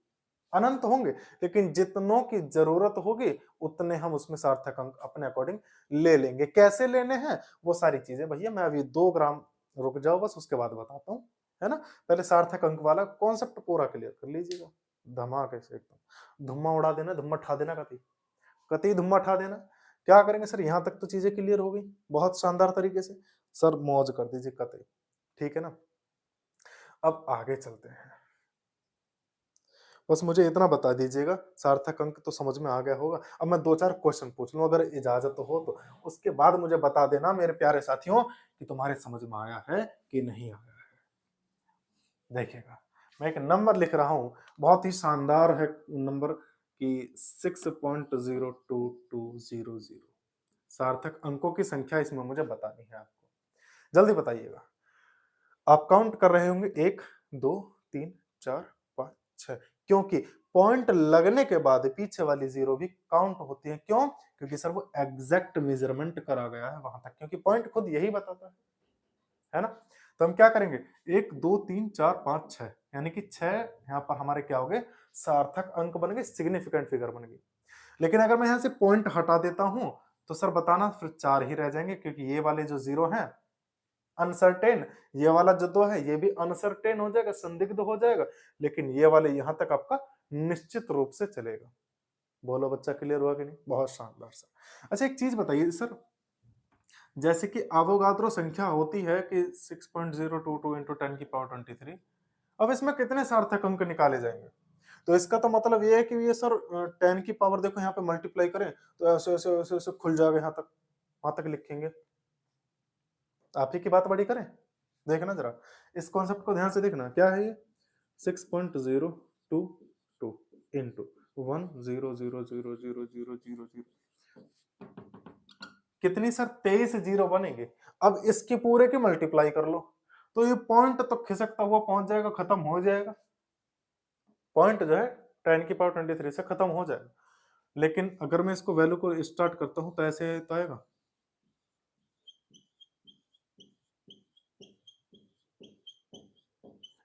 अनंत होंगे लेकिन जितनों की जरूरत होगी उतने हम उसमें सार्थक अंक अपने अकॉर्डिंग ले लेंगे। कैसे लेने हैं वो सारी चीजें भैया मैं अभी 2 ग्राम रुक जाओ बस, उसके बाद बताता हूँ, है ना। पहले सार्थक अंक वाला कॉन्सेप्ट पूरा क्लियर कर लीजिएगा, धमाके से एकदम धुम्मा उड़ा देना, धुम्मा ठा देना, कति कति धुम्मा ठा देना। क्या करेंगे सर, यहां तक तो चीजें क्लियर हो गई बहुत शानदार तरीके से। सर मौज कर दीजिए कति, ठीक है ना। अब आगे चलते हैं, बस मुझे इतना बता दीजिएगा, सार्थक अंक तो समझ में आ गया होगा। अब मैं 2-4 क्वेश्चन पूछ लूं अगर इजाजत हो तो, उसके बाद मुझे बता देना मेरे प्यारे साथियों कि तुम्हारे समझ में आया है कि नहीं आया है। देखिएगा मैं एक नंबर लिख रहा हूं, बहुत ही शानदार है नंबर कि 6.02200। सार्थक अंकों की संख्या इसमें मुझे बतानी है आपको, जल्दी बताइएगा। आप काउंट कर रहे होंगे 1 2 3 4 5 6, क्योंकि पॉइंट लगने के बाद पीछे वाली जीरो भी काउंट होती है। क्यों? क्योंकि सर वो एग्जैक्ट मेजरमेंट करा गया है वहां तक, क्योंकि पॉइंट खुद यही बताता है ना। तो हम क्या करेंगे, 1 2 3 4 5 6, यानी कि 6 यहाँ पर हमारे क्या हो गए, सार्थक अंक बन गए, सिग्निफिकेंट फिगर बन गई। लेकिन अगर मैं यहाँ से पॉइंट हटा देता हूं तो सर बताना फिर 4 ही रह जाएंगे, क्योंकि ये वाले जो जीरो हैं अनसर्टेन, ये वाला जो 2 है ये भी अनसर्टेन हो जाएगा, संदिग्ध हो जाएगा, लेकिन ये वाले यहां तक आपका निश्चित रूप से चलेगा। बोलो बच्चा, क्लियर हुआ कि नहीं? बहुत शानदार सर। अच्छा एक चीज बताइए सर, जैसे कि अवोगाद्रो संख्या होती है कि 6.022 इंटू 10⁻23, अब इसमें कितने सार्थक अंक निकाले जाएंगे? तो इसका तो मतलब ये है कि ये सर 10 की पावर देखो यहाँ पे मल्टीप्लाई करें तो ऐसे ऐसे ऐसे ऐसे खुल जाएगा, यहाँ तक वहां तक लिखेंगे। आप ही की बात बड़ी करें, देखना जरा इस कॉन्सेप्ट को ध्यान से देखना, क्या है ये 6.022 इंटू 100000000, कितनी सर 23 जीरो बनेंगे। अब इसके पूरे की मल्टीप्लाई कर लो तो ये पॉइंट तो खिसकता हुआ पहुंच जाएगा, खत्म हो जाएगा, पॉइंट जो है 10⁻23 से खत्म हो जाएगा। लेकिन अगर मैं इसको वैल्यू को स्टार्ट करता हूं तो ऐसे तो आएगा,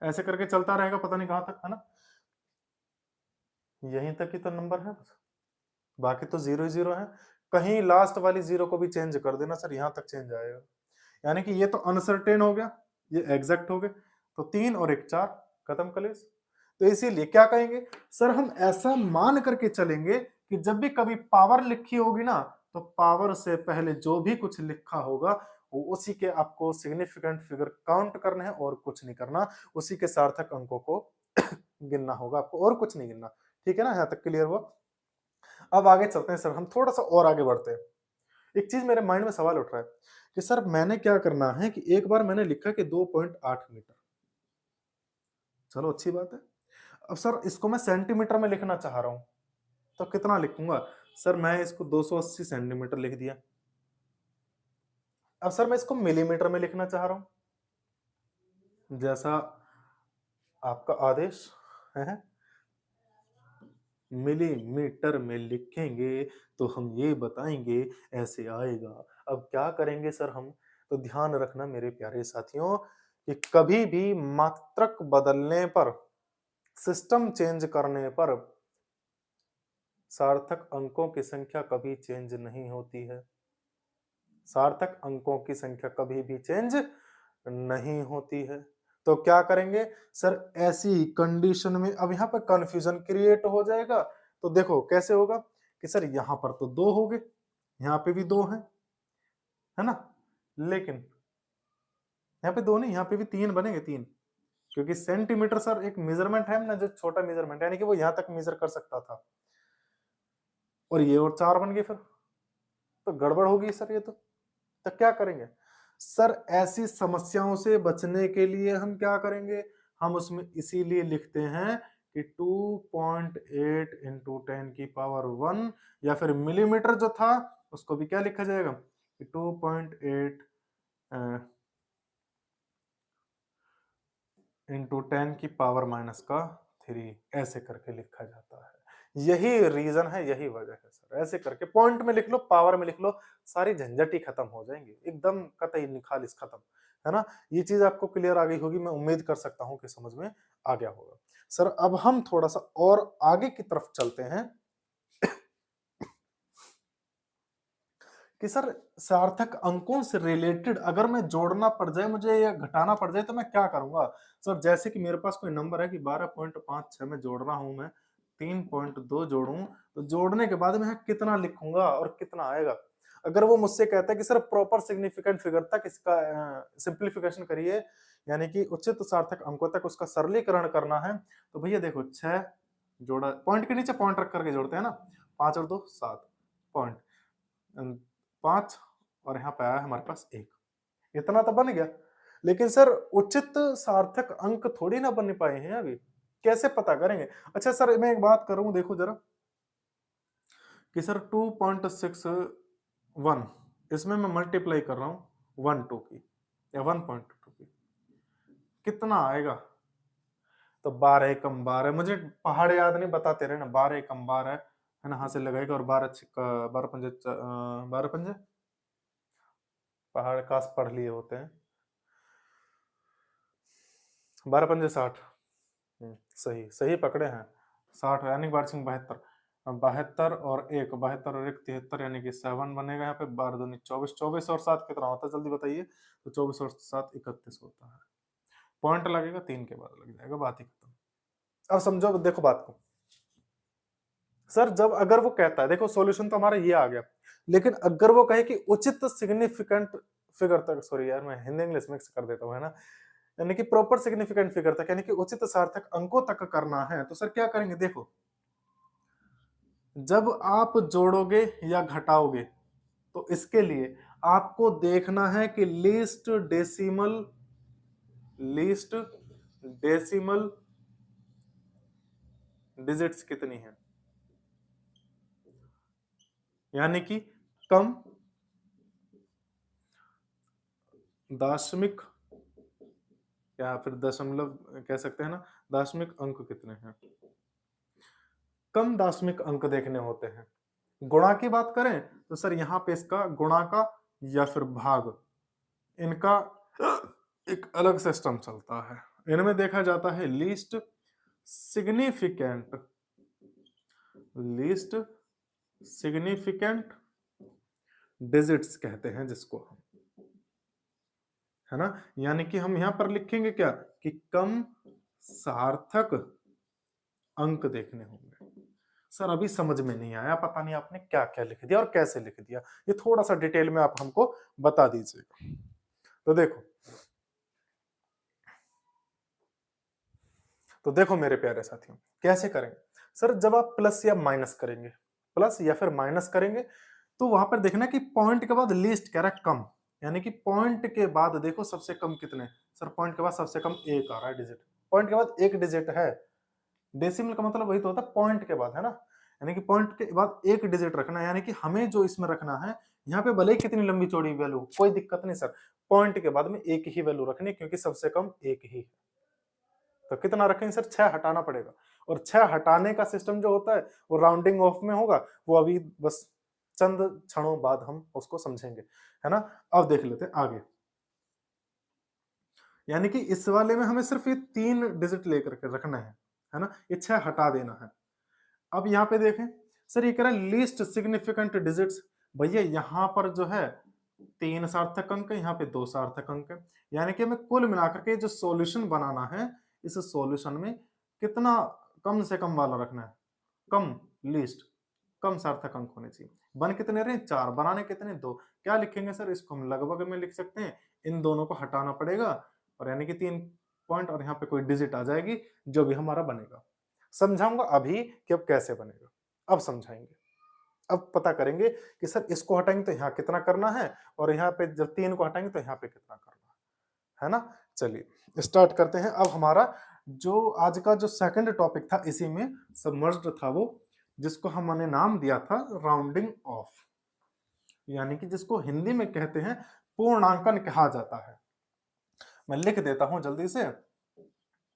ऐसे करके चलता रहेगा, पता नहीं कहां तक, है ना। यहीं तक ही तो नंबर है बस, बाकी तो जीरो ही जीरो है। कहीं लास्ट वाली जीरो को भी चेंज कर देना सर, यहां तक चेंज आएगा। यानी कि ये तो अनसर्टेन हो गया, ये एग्जैक्ट हो गए, तो 3 और 1 4, खत्म कलेस। तो इसीलिए क्या कहेंगे सर, हम ऐसा मान करके चलेंगे कि जब भी कभी पावर लिखी होगी ना, तो पावर से पहले जो भी कुछ लिखा होगा उसी के आपको सिग्निफिकेंट फिगर काउंट करने हैं और कुछ नहीं करना, उसी के सार्थक अंकों को गिनना होगा आपको और कुछ नहीं गिनना। ठीक है ना, यहाँ तक क्लियर हुआ। अब आगे चलते हैं सर, हम थोड़ा सा और आगे बढ़ते हैं। एक चीज मेरे माइंड में सवाल उठ रहा है कि सर मैंने क्या करना है कि एक बार मैंने लिखा कि 2.8 मीटर, चलो अच्छी बात है। अब सर इसको मैं सेंटीमीटर में लिखना चाह रहा हूं, तो कितना लिखूंगा? सर मैं इसको 280 सेंटीमीटर लिख दिया। अब सर मैं इसको मिलीमीटर में लिखना चाह रहा हूं, जैसा आपका आदेश है। मिलीमीटर में लिखेंगे तो हम ये बताएंगे ऐसे आएगा। अब क्या करेंगे सर हम? तो ध्यान रखना मेरे प्यारे साथियों कि कभी भी मात्रक बदलने पर, सिस्टम चेंज करने पर सार्थक अंकों की संख्या कभी चेंज नहीं होती है। सार्थक अंकों की संख्या कभी भी चेंज नहीं होती है। तो क्या करेंगे सर? ऐसी कंडीशन में अब यहां पर कंफ्यूजन क्रिएट हो जाएगा। तो देखो कैसे होगा कि सर यहां पर तो 2 हो गए, यहां पे भी 2 है ना, लेकिन यहाँ पे 2 नहीं, यहाँ पे भी 3 बनेंगे, 3, क्योंकि सेंटीमीटर सर एक मेजरमेंट है ना, जो छोटा मेजरमेंट है, यानी कि वो यहां तक मेजर कर सकता था, और ये और 4 बन गए फिर तो गड़बड़ होगी सर ये तो क्या करेंगे सर? ऐसी समस्याओं से बचने के लिए हम क्या करेंगे? हम उसमें इसीलिए लिखते हैं कि 2.8 इंटू 10 की पावर 1, या फिर मिलीमीटर जो था उसको भी क्या लिखा जाएगा कि 2.8 इंटू 10 की पावर -3, ऐसे करके लिखा जाता है। यही रीजन है, यही वजह है सर। ऐसे करके पॉइंट में लिख लो, पावर में लिख लो, सारी झंझट ही खत्म हो जाएंगी, एकदम कतई निखालिस खत्म, है ना। ये चीज आपको क्लियर आ गई होगी, मैं उम्मीद कर सकता हूं कि समझ में आ गया होगा। सर अब हम थोड़ा सा और आगे की तरफ चलते हैं कि सर सार्थक अंकों से रिलेटेड अगर मैं जोड़ना पड़ जाए मुझे या घटाना पड़ जाए तो मैं क्या करूंगा? सर जैसे कि मेरे पास कोई नंबर है कि 12.56 में जोड़ रहा हूं, मैं 3.2 जोड़ूं, तो जोड़ने के बाद मैं कितना लिखूंगा और कितना आएगा? अगर वो मुझसे कहता है कि सर प्रॉपर सिग्निफिकेंट फिगर तक इसका सिंप्लीफिकेशन करिए, यानी कि उचित सार्थक अंकों तक उसका सरलीकरण करना है, तो भैया देखो 6 जोड़ा, पॉइंट के नीचे पॉइंट रख करके जोड़ते हैं ना, 5 और 2 7 पॉइंट, 5, और यहाँ पे आया हमारे पास 1, इतना तो बन गया। लेकिन सर उचित सार्थक अंक थोड़ी ना बन पाए हैं अभी, कैसे पता करेंगे? अच्छा सर मैं एक बात करूं, देखो जरा कि सर 2.61 इसमें मैं मल्टीप्लाई कर रहा हूं 1 2 की या 1.2 की, कितना आएगा? तो 12 कम 12, मुझे पहाड़ याद नहीं, बताते रहे ना, 12 कम 12 है ना, हाथ से लगाएगा, और 12 छिक्का 12 पंजे 12 पंजे, पहाड़ काश पढ़ लिए होते हैं, 12 पंजे 60। सही सही पकड़े हैं, 60 यानी 72, 72 और 1, 72 और 1 73, यानी कि 7 बनेगा यहाँ पे, 12 दूनी 24, 24 और 7 कितना होता है जल्दी बताइए? तो 24 और 7 31 होता है, पॉइंट लगेगा 3 के बाद लग जाएगा, बात ही खत्म। अब समझो, देखो बात को सर, जब अगर वो कहता है, देखो सॉल्यूशन तो हमारा ये आ गया, लेकिन अगर वो कहे कि उचित सिग्निफिकेंट फिगर तक, सॉरी यार मैं हिंदी इंग्लिश मिक्स कर देता हूँ, है ना, यानी कि प्रॉपर सिग्निफिकेंट फिगर तक, यानी कि उचित सार्थक अंकों तक करना है, तो सर क्या करेंगे? देखो जब आप जोड़ोगे या घटाओगे तो इसके लिए आपको देखना है कि लीस्ट डेसिमल डिजिट्स कितनी है, यानी कि कम दशमिक, या फिर दशमलव कह सकते हैं ना, दशमिक अंक कितने हैं, कम दशमिक अंक देखने होते हैं। गुणा की बात करें तो सर यहां पे इसका गुणा का या फिर भाग, इनका एक अलग सिस्टम चलता है। इनमें देखा जाता है सिग्निफिकेंट लीस्ट सिग्निफिकेंट डिजिट्स कहते हैं जिसको हम, है ना, यानी कि हम यहां पर लिखेंगे क्या कि कम सार्थक अंक देखने होंगे, सर अभी समझ में नहीं आया, पता नहीं आपने क्या क्या लिख दिया और कैसे लिख दिया, ये थोड़ा सा डिटेल में आप हमको बता दीजिएगा। तो देखो, तो देखो मेरे प्यारे साथियों, कैसे करेंगे सर, जब आप प्लस या माइनस करेंगे, प्लस या फिर माइनस करेंगे, तो वहां पर देखना कि पॉइंट के बाद लीस्ट कह रहा है कम, यानी कि पॉइंट के बाद देखो सबसे कम कितने, सर पॉइंट के बाद सबसे कम एक आ रहा है डिजिट, पॉइंट के बाद एक डिजिट है, डेसिमल का मतलब वही तो होता है पॉइंट के बाद, है ना, यानी कि पॉइंट के बाद एक डिजिट रखना है, यानी कि हमें जो इसमें रखना है, यहाँ पे भले ही कितनी लंबी चौड़ी वैल्यू, कोई दिक्कत नहीं सर, पॉइंट के बाद में एक ही वैल्यू रखनी, क्योंकि सबसे कम एक ही है। तो कितना रखेंगे सर, 6 हटाना पड़ेगा, और 6 हटाने का सिस्टम जो होता है वो राउंडिंग ऑफ में होगा, वो अभी बस चंद क्षणों बाद हम उसको समझेंगे, है ना। अब देख लेते हैं आगे, यानी कि इस वाले में हमें सिर्फ ये 3 डिजिट लेकर के रखना है ना, ये 6 हटा देना है। अब यहाँ पे देखें सर, ये कह रहा है लीस्ट सिग्निफिकेंट डिजिट्स, भैया यहाँ पर जो है 3 सार्थक अंक है, यहाँ पे 2 सार्थक अंक है, यानी कि हमें कुल मिलाकर के जो सॉल्यूशन बनाना है, इस सॉल्यूशन में कितना कम से कम वाला रखना है, कम, लीस्ट, कम सार्थक अंक होने चाहिए। बन कितने रहे, 4, बनाने कितने, 2। क्या लिखेंगे सर, इसको हम लगभग में लिख सकते हैं, इन दोनों को हटाना पड़ेगा, और यानी कि 3 पॉइंट, और यहाँ पे कोई डिजिट आ जाएगी, जो भी हमारा बनेगा। समझाऊंगा अभी कि अब कैसे बनेगा, अब समझाएंगे। अब पता करेंगे कि सर इसको हटाएंगे तो यहाँ कितना करना है, और यहाँ पे जब 3 को हटाएंगे तो यहाँ पे कितना करना है ना। चलिए स्टार्ट करते हैं। अब हमारा जो आज का जो सेकंड टॉपिक था, इसी में सबमर्ज्ड था वो, जिसको हमने नाम दिया था राउंडिंग ऑफ, यानी कि जिसको हिंदी में कहते हैं पूर्णांकन कहा जाता है। मैं लिख देता हूं जल्दी से,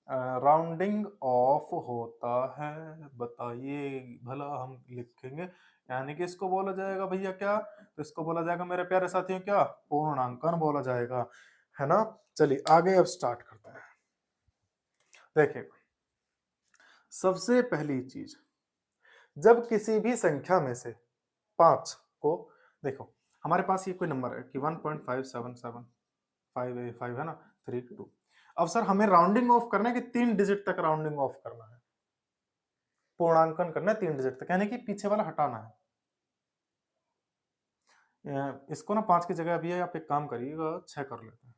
राउंडिंग ऑफ होता है, बताइए भला हम लिखेंगे, यानी कि इसको बोला जाएगा भैया क्या, तो इसको बोला जाएगा मेरे प्यारे साथियों क्या, पूर्णांकन बोला जाएगा, है ना। चलिए आगे अब स्टार्ट करते हैं। देखिए, सबसे पहली चीज, जब किसी भी संख्या में से 5 को, देखो हमारे पास ये कोई नंबर है कि 1.57755 है ना, 32। अब सर हमें राउंडिंग ऑफ करना है कि 3 डिजिट तक राउंडिंग ऑफ करना है, पूर्णांकन करना है 3 डिजिट तक, यानी कि पीछे वाला हटाना है। इसको ना 5 की जगह अभी आप एक काम करिएगा, 6 कर लेते हैं,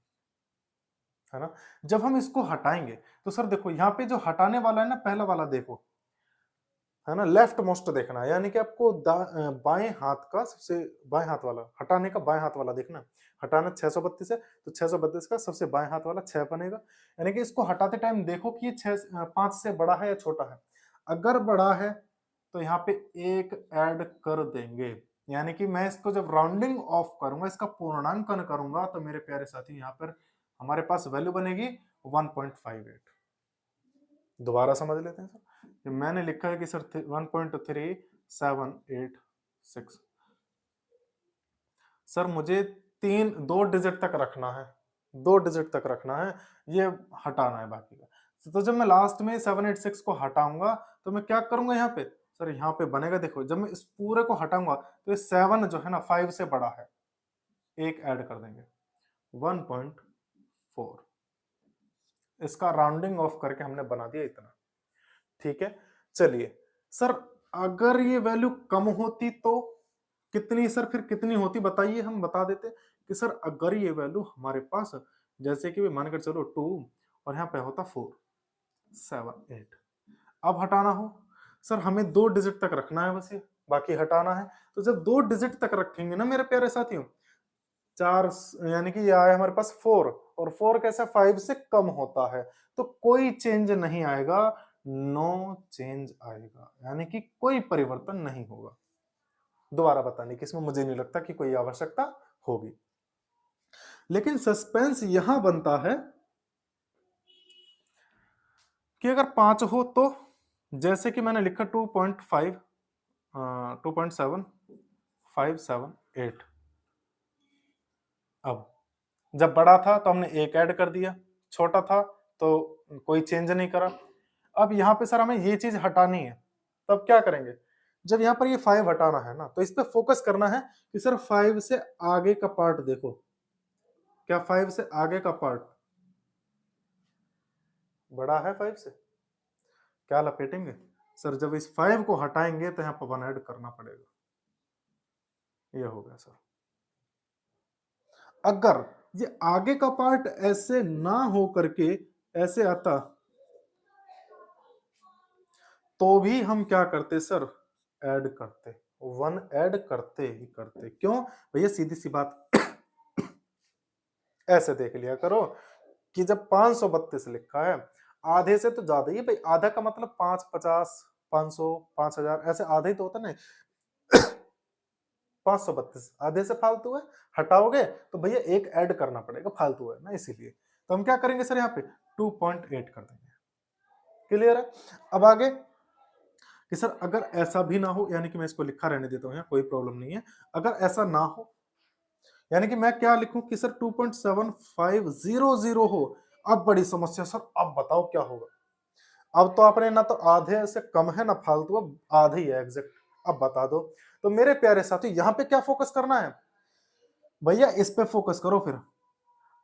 है ना। जब हम इसको हटाएंगे तो सर देखो यहाँ पे जो हटाने वाला है ना, पहला वाला देखो, है ना, लेफ्ट मोस्ट देखना है, यानी कि आपको बाएं हाथ का सबसे बाएं हाथ वाला, हटाने का बाएं हाथ वाला देखना। हटाना 632 है, तो 632 का सबसे बाएं हाथ वाला 6 बनेगा, यानी कि इसको हटाते टाइम देखो कि ये 5 से बड़ा है या छोटा है। अगर बड़ा है तो यहाँ पे 1 ऐड कर देंगे, यानी कि मैं इसको जब राउंडिंग ऑफ करूंगा, इसका पूर्णांकन करूंगा, तो मेरे प्यारे साथी यहाँ पर हमारे पास वैल्यू बनेगी 1.58। दोबारा समझ लेते हैं सर, कि मैंने लिखा है कि सर 1.3786, सर मुझे 2 डिजिट तक रखना है, 2 डिजिट तक रखना है, ये हटाना है बाकी का। तो जब मैं लास्ट में 786 को हटाऊंगा, तो मैं क्या करूंगा यहाँ पे, सर यहाँ पे बनेगा, देखो जब मैं इस पूरे को हटाऊंगा तो ये 7 जो है ना 5 से बड़ा है, एक ऐड कर देंगे 1.4, इसका राउंडिंग ऑफ करके हमने बना दिया इतना, ठीक है। चलिए सर, अगर ये वैल्यू कम होती तो कितनी, सर फिर कितनी होती बताइए, हम बता देते कि सर अगर ये वैल्यू हमारे पास, जैसे कि मानकर चलो 2 और यहाँ पे होता 4 7 8, अब हटाना हो, सर हमें 2 डिजिट तक रखना है बस, ये बाकी हटाना है। तो जब 2 डिजिट तक रखेंगे ना मेरे प्यारे साथियों, 4, यानी कि ये आया हमारे पास 4, और 4 कैसा 5 से कम होता है, तो कोई चेंज नहीं आएगा, नो चेंज आएगा, यानी कि कोई परिवर्तन नहीं होगा। दोबारा बताने की इसमें मुझे नहीं लगता कि कोई आवश्यकता होगी, लेकिन सस्पेंस यहां बनता है कि अगर 5 हो तो, जैसे कि मैंने लिखा 2.5 2.7578, अब जब बड़ा था तो हमने एक ऐड कर दिया, छोटा था तो कोई चेंज नहीं करा। अब यहाँ पे सर हमें ये चीज हटानी है, तब क्या करेंगे, जब यहाँ पर ये 5 हटाना है ना, तो इस पे फोकस करना है कि सर 5 से आगे का पार्ट देखो, क्या 5 से आगे का पार्ट बड़ा है 5 से, क्या लपेटेंगे, सर जब इस 5 को हटाएंगे तो यहाँ पर 1 ऐड करना पड़ेगा, ये हो गया सर। अगर ये आगे का पार्ट ऐसे ना हो करके ऐसे आता तो भी हम क्या करते सर, ऐड करते, 1 ऐड करते ही करते। क्यों भैया, सीधी सी बात ऐसे देख लिया करो कि जब 532 लिखा है, आधे से तो ज्यादा ही भाई, आधा का मतलब 5, 50, 500, 5000 ऐसे आधे ही तो होता ना। 532 आधे से फालतू है, हटाओगे तो भैया 1 ऐड करना पड़ेगा, फालतू है ना, इसीलिए तो हम क्या करेंगे सर, यहाँ पे 2.8 कर देंगे। क्लियर है। अब आगे कि सर अगर ऐसा भी ना हो, यानी कि मैं इसको लिखा रहने देता हूं, यहाँ कोई प्रॉब्लम नहीं है। अगर ऐसा ना हो, यानी कि मैं क्या लिखूं कि सर 2.7500 हो, अब बड़ी समस्या सर, अब बताओ क्या होगा। अब तो आपने ना तो आधे से कम है ना फालतू, अब आधे ही है एग्जैक्ट, अब बता दो। तो मेरे प्यारे साथी यहाँ पे क्या फोकस करना है भैया, इस पे फोकस करो। फिर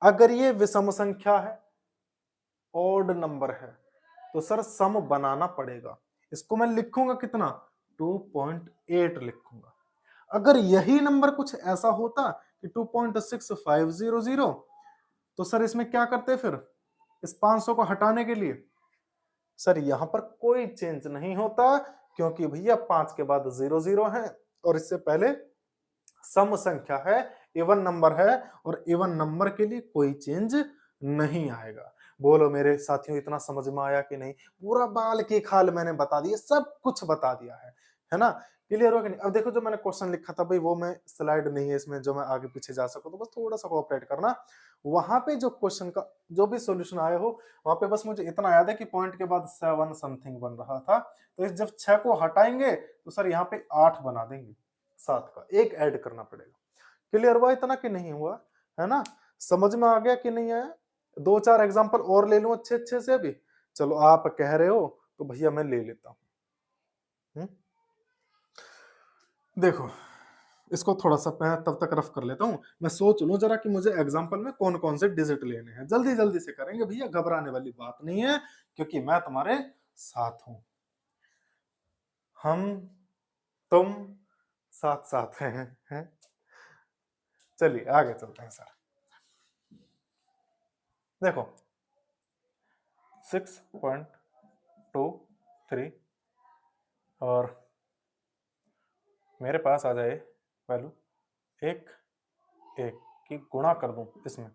अगर ये विषम संख्या है, ओड नंबर है, तो सर सम बनाना पड़ेगा। इसको मैं लिखूंगा कितना, 2.8 लिखूंगा। अगर यही नंबर कुछ ऐसा होता कि 2.6500, तो सर इसमें क्या करते फिर, इस 500 को हटाने के लिए सर यहां पर कोई चेंज नहीं होता, क्योंकि भैया 5 के बाद 00 है और इससे पहले सम संख्या है, इवन नंबर है, और इवन नंबर के लिए कोई चेंज नहीं आएगा। बोलो मेरे साथियों, इतना समझ में आया कि नहीं? पूरा बाल की खाल मैंने बता दिया, सब कुछ बता दिया है ना? क्लियर हो कि नहीं? अब देखो जो मैंने क्वेश्चन लिखा था भाई, वो मैं स्लाइड नहीं है इसमें जो मैं आगे पीछे जा सकूं, तो बस थोड़ा सा कोऑपरेट करना। वहां पे जो क्वेश्चन का जो भी सॉल्यूशन आया हो, वहां पे बस मुझे इतना याद है कि पॉइंट के बाद 7 समथिंग बन रहा था, तो इस जब 6 को हटाएंगे तो सर यहाँ पे 8 बना देंगे, 7 का 1 ऐड करना पड़ेगा। क्लियर हुआ इतना कि नहीं हुआ, है ना? समझ में आ गया कि नहीं आया? 2-4 एग्जांपल और ले लूं अच्छे अच्छे से भी। चलो आप कह रहे हो तो भैया मैं ले लेता हूं। देखो इसको थोड़ा सा मैं तब तक रफ कर लेता हूं, मैं सोच लूं जरा कि मुझे एग्जांपल में कौन कौन से डिजिट लेने हैं। जल्दी जल्दी से करेंगे भैया, घबराने वाली बात नहीं है, क्योंकि मैं तुम्हारे साथ हूं। हम तुम साथ साथ हैं। चलिए आगे चलते हैं सर। देखो 6.23 और मेरे पास आ जाए वैल्यू 1 1 की गुणा कर दूं इसमें,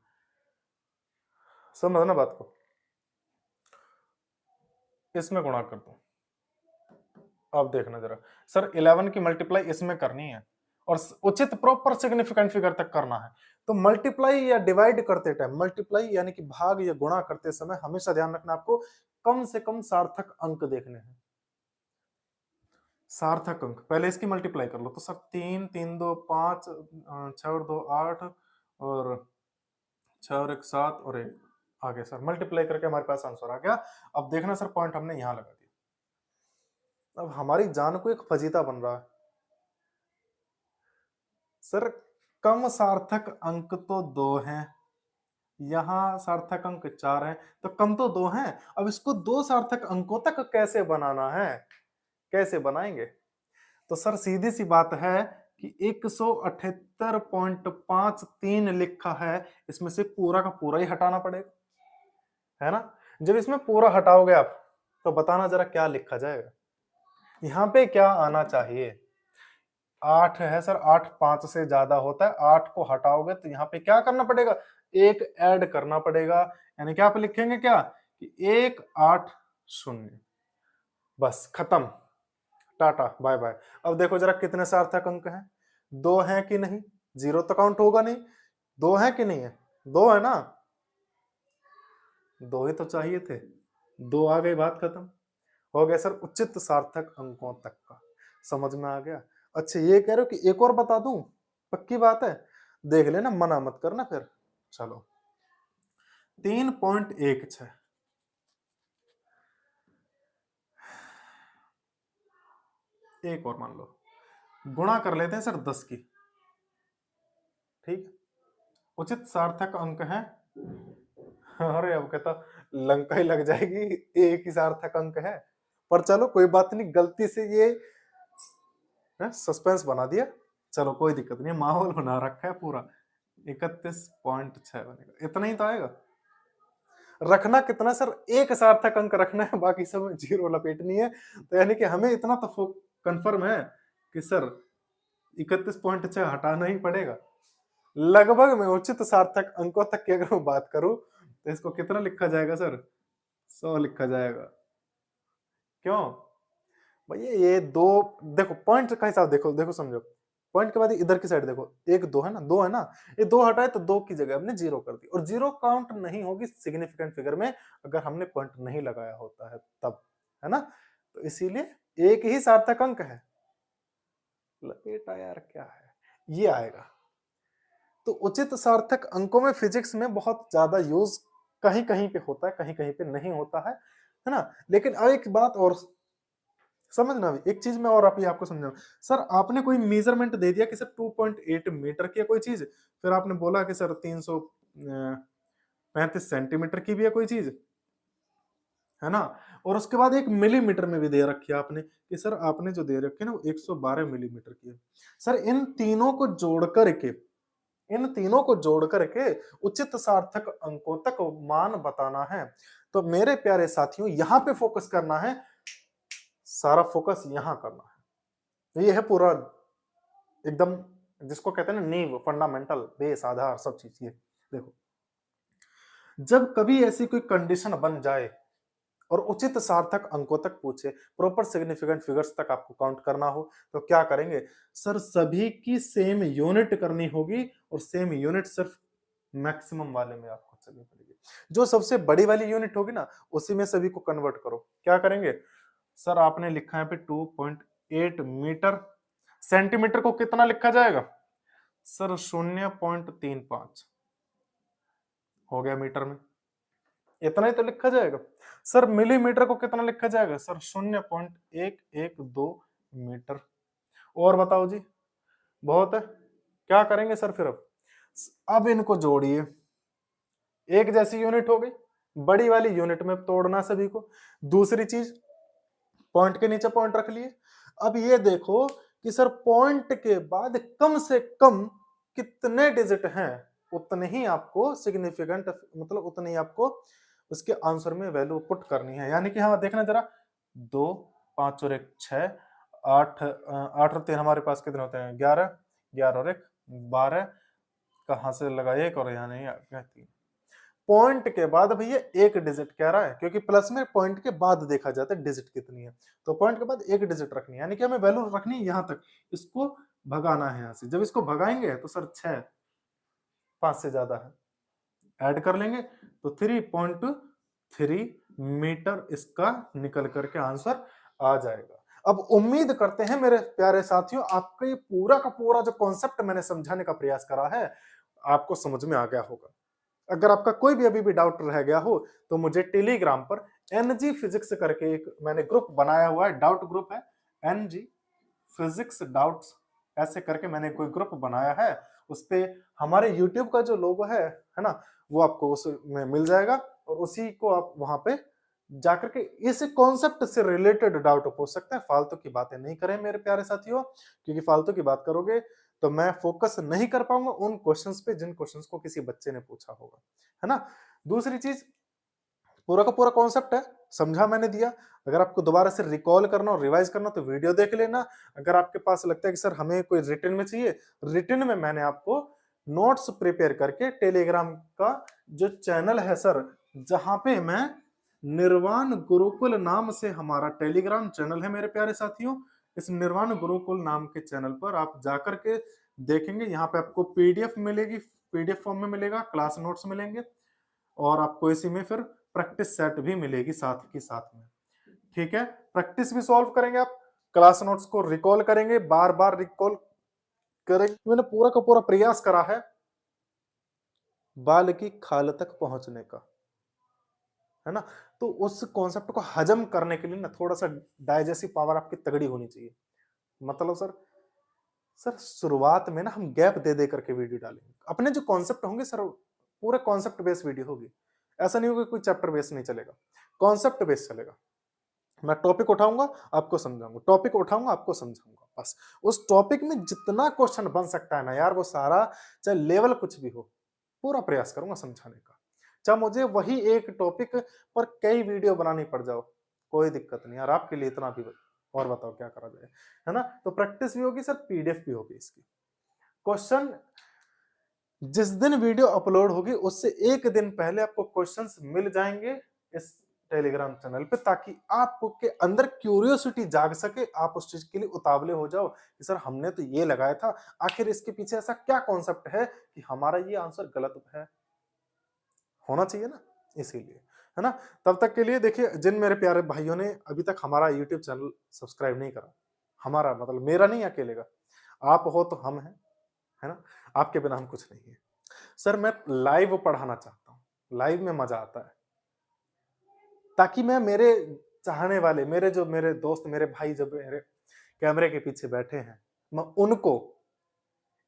समझना बात को, इसमें गुणा कर दूं। अब देखना जरा सर, 11 की मल्टीप्लाई इसमें करनी है और उचित प्रॉपर सिग्निफिकेंट फिगर तक करना है। तो मल्टीप्लाई या डिवाइड करते टाइम, मल्टीप्लाई यानी कि भाग या गुणा करते समय हमेशा ध्यान रखना आपको कम से कम सार्थक अंक देखने हैं। सार्थक अंक, पहले इसकी मल्टीप्लाई कर लो तो सर 3 3 2 5, 6 और 2 8, और 6 और 1 7 और 1 आ गया सर। मल्टीप्लाई करके हमारे पास आंसर आ गया। अब देखना सर, पॉइंट हमने यहां लगा दिया, अब हमारी जान को एक फजीता बन रहा है सर। कम सार्थक अंक तो 2 हैं, यहां सार्थक अंक 4 है, तो कम तो 2 हैं। अब इसको 2 सार्थक अंकों तक कैसे बनाना है, कैसे बनाएंगे? तो सर सीधी सी बात है कि 178.53 लिखा है, इसमें से पूरा का पूरा ही हटाना पड़ेगा, है ना? जब इसमें पूरा हटाओगे आप तो बताना जरा क्या लिखा जाएगा, यहां पे क्या आना चाहिए? 8 है सर, 8 5 से ज्यादा होता है, 8 को हटाओगे तो यहाँ पे क्या करना पड़ेगा, 1 ऐड करना पड़ेगा। यानी कि आप लिखेंगे क्या कि 180, बस खत्म, टाटा बाय बाय। अब देखो जरा कितने सार्थक अंक हैं, 2 हैं कि नहीं? जीरो तो काउंट होगा नहीं, 2 है कि नहीं है? 2 है ना, 2 ही तो चाहिए थे, 2 आ गए, बात खत्म हो गया सर। उचित सार्थक अंकों तक का समझ में आ गया। अच्छा ये कह रहे हो कि एक और बता दूं, पक्की बात है, देख लेना, मना मत करना फिर। चलो 3.16, एक और मान लो, गुणा कर लेते हैं सर 10 की, ठीक? उचित सार्थक अंक है, अरे अब कहता लंका ही लग जाएगी, एक ही सार्थक अंक है, पर चलो कोई बात नहीं, गलती से ये सस्पेंस बना दिया। चलो कोई दिक्कत नहीं, माहौल बना रखा है पूरा। 31.6 बनेगा, इतना ही तो आएगा। रखना कितना सर, एक सार्थक अंक रखना है, बाकी सब में जीरो लपेटनी है। तो यानी कि हमें इतना तो कंफर्म है कि सर 31.6 हटाना ही पड़ेगा। लगभग में उचित सार्थक अंकों तक की अगर मैं बात करूं तो इसको कितना लिखा जाएगा सर, 100 लिखा जाएगा। क्यों भैया, ये दो देखो पॉइंट का हिसाब, देखो देखो समझो, पॉइंट के बाद इधर की साइड देखो, एक दो है ना, दो है ना, ये दो हटाए तो दो की जगह हमने जीरो कर दी, और जीरो काउंट नहीं होगी सिग्निफिकेंट फिगर में अगर हमने पॉइंट नहीं लगाया होता है तब, है ना। तो इसीलिए एक ही सार्थक अंक है। लपेटा यार क्या है, ये आएगा। तो उचित सार्थक अंकों में फिजिक्स में बहुत ज्यादा यूज कहीं कहीं पे होता है, कहीं कहीं पे नहीं होता है ना। लेकिन अब एक बात और समझना, भी एक चीज मैं और आप आपको समझाऊं। सर आपने कोई मेजरमेंट दे दिया कि सर 2.8 मीटर की है कोई चीज, फिर आपने बोला कि सर 335 सेंटीमीटर की भी है कोई चीज, है ना, और उसके बाद एक मिलीमीटर में भी दे रखी है आपने कि सर आपने जो दे रखी है ना वो 112 मिलीमीटर की है। सर इन तीनों को जोड़ करके, इन तीनों को जोड़ करके उचित सार्थक अंकों तक मान बताना है। तो मेरे प्यारे साथियों यहां पे फोकस करना है, सारा फोकस यहां करना है। तो ये है पूरा एकदम, जिसको कहते हैं ना नींव, फंडामेंटल, बेस, आधार, सब चीज। ये देखो, जब कभी ऐसी कोई कंडीशन बन जाए और उचित सार्थक अंकों तक पूछे, प्रॉपर सिग्निफिकेंट फिगर्स तक आपको काउंट करना हो, तो क्या करेंगे सर, सभी की सेम यूनिट करनी होगी, और सेम यूनिट सिर्फ मैक्सिमम वाले में आपको चलनी पड़ेगी। जो सबसे बड़ी वाली यूनिट होगी ना उसी में सभी को कन्वर्ट करो। क्या करेंगे सर, आपने लिखा है पे 2.8 मीटर, सेंटीमीटर को कितना लिखा जाएगा सर, 0.35 हो गया मीटर में, इतना ही तो लिखा जाएगा। सर मिलीमीटर को कितना लिखा जाएगा सर, 0.112 मीटर। और बताओ जी, बहुत है। क्या करेंगे सर फिर, अब इनको जोड़िए, एक जैसी यूनिट हो गई, बड़ी वाली यूनिट में तोड़ना सभी को। दूसरी चीज, पॉइंट के नीचे पॉइंट रख लिए। अब ये देखो कि सर पॉइंट के बाद कम से कम कितने डिजिट हैं, उतने ही आपको सिग्निफिकेंट, मतलब उतने ही आपको उसके आंसर में वैल्यू पुट करनी है। यानी कि हाँ देखना जरा, 2, 5 और 1 6, 8 8 और 3 हमारे पास कितने होते हैं, 11, 11 और 1 12, कहां से लगा एक, और यहाँ नहीं 3। पॉइंट के बाद भैया एक डिजिट कह रहा है, क्योंकि प्लस में पॉइंट के बाद देखा जाता है डिजिट कितनी है, तो पॉइंट के बाद एक डिजिट रखनी है, यानी कि हमें वैल्यू रखनी है यहां तक, इसको भगाना है यहां से। जब इसको भगाएंगे तो सर 6 5 से ज्यादा है, ऐड कर लेंगे तो 3.3 मीटर इसका निकल करके आंसर आ जाएगा। अब उम्मीद करते हैं मेरे प्यारे साथियों आपका ये पूरा का पूरा जो कॉन्सेप्ट मैंने समझाने का प्रयास करा है आपको समझ में आ गया होगा। अगर आपका कोई भी अभी भी डाउट रह गया हो तो मुझे टेलीग्राम पर एनजी फिजिक्स करके एक मैंने ग्रुप बनाया हुआ है, डाउट ग्रुप है, एनजी फिजिक्स डाउट्स ऐसे करके मैंने कोई ग्रुप बनाया है। उस पे हमारे यूट्यूब का जो लोगो है ना, वो आपको उसमें मिल जाएगा, और उसी को आप वहां पे जाकर के इस कॉन्सेप्ट से रिलेटेड डाउट पूछ सकते हैं। फालतू की बातें नहीं करें मेरे प्यारे साथियों, क्योंकि फालतू की बात करोगे तो मैं फोकस नहीं कर पाऊंगा उन क्वेश्चंस पे जिन क्वेश्चंस को किसी बच्चे ने पूछा होगा, है ना। दूसरी चीज, पूरा का पूरा कॉन्सेप्ट है, समझा मैंने दिया। अगर आपको दोबारा से रिकॉल करना और रिवाइज करना तो वीडियो देख लेना। अगर आपके पास लगता है कि सर हमें कोई रिटन में चाहिए, रिटन में मैंने आपको नोट्स प्रिपेयर करके टेलीग्राम का जो चैनल है सर, जहां पे मैं निर्वाण गुरुकुल नाम से हमारा टेलीग्राम चैनल है मेरे प्यारे साथियों, इस निर्वाण गुरुकुल नाम के चैनल पर आप जाकर के देखेंगे, यहाँ पे आपको पीडीएफ मिलेगी, पीडीएफ फॉर्म में मिलेगा, क्लास नोट्स मिलेंगे, और आपको इसी में फिर प्रैक्टिस सेट भी मिलेगी साथ के साथ में। ठीक है, प्रैक्टिस भी सॉल्व करेंगे आप, क्लास नोट्स को रिकॉल करेंगे, बार बार रिकॉल करेंगे। मैंने पूरा का पूरा प्रयास करा है बाल की खाल तक पहुंचने का, है ना। तो उस कॉन्सेप्ट को हजम करने के लिए ना थोड़ा सा डाइजेस्टिव पावर आपकी तगड़ी होनी चाहिए। मतलब सर शुरुआत में ना हम गैप दे दे करके वीडियो डालेंगे, अपने जो कॉन्सेप्ट होंगे सर पूरे कॉन्सेप्ट बेस्ड वीडियो होगी, ऐसा नहीं होगा कोई चैप्टर बेस्ड नहीं चलेगा, कॉन्सेप्ट बेस्ड चलेगा। मैं टॉपिक उठाऊँगा, आपको समझाऊँगा, टॉपिक उठाऊँगा, आपको समझाऊँगा, बस। उस टॉपिक में जितना क्वेश्चन बन सकता है ना यार, वो सारा, चाहे लेवल कुछ भी हो, पूरा प्रयास करूँगा समझाने का। चाहे मुझे वही एक टॉपिक पर कई वीडियो बनानी पड़ जाओ, कोई दिक्कत नहीं यार, आपके लिए इतना भी और बताओ क्या करा जाए, है ना? तो प्रैक्टिस भी होगी सर, पीडीएफ भी होगी इसकी। क्वेश्चन जिस दिन वीडियो अपलोड होगी उससे 1 दिन पहले आपको क्वेश्चंस मिल जाएँगे इस टेलीग्राम चैनल पे, ताकि आपके अंदर क्यूरियोसिटी जाग सके, आप उस चीज़ के लिए उतावले हो जाओ कि सर हमने तो ये लगाया था, आखिर इसके पीछे ऐसा क्या कॉन्सेप्ट है कि हमारा ये आंसर गलत है? होना चाहिए ना, इसीलिए, है ना? तब तक के लिए देखिए, जिन मेरे प्यारे भाइयों ने अभी तक हमारा यूट्यूब चैनल सब्सक्राइब नहीं करा, हमारा मतलब मेरा नहीं अकेले का, आप हो तो हम हैं, है ना? आपके बिना हम कुछ नहीं है। सर मैं लाइव पढ़ाना चाहता हूँ, लाइव में मज़ा आता है, ताकि मैं मेरे चाहने वाले, मेरे दोस्त, मेरे भाई जो मेरे कैमरे के पीछे बैठे हैं, मैं उनको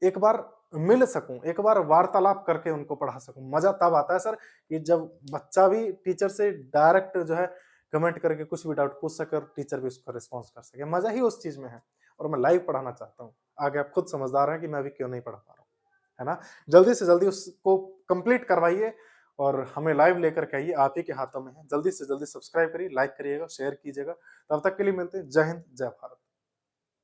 एक बार मिल सकूँ, एक बार वार्तालाप करके उनको पढ़ा सकूँ। मज़ा तब आता है सर कि जब बच्चा भी टीचर से डायरेक्ट जो है कमेंट करके कुछ भी डाउट पूछ सके और टीचर भी उसका रिस्पॉन्स कर सके। मज़ा ही उस चीज़ में है, और मैं लाइव पढ़ाना चाहता हूँ। आगे आप खुद समझदार हैं कि मैं अभी क्यों नहीं पढ़ा पा रहा हूँ, है ना? जल्दी से जल्दी उसको कंप्लीट करवाइए और हमें लाइव लेकर के आइए, आप ही के हाथों में है। जल्दी से जल्दी सब्सक्राइब करिए, लाइक करिएगा, शेयर कीजिएगा। तब तक के लिए मिलते हैं। जय हिंद, जय भारत।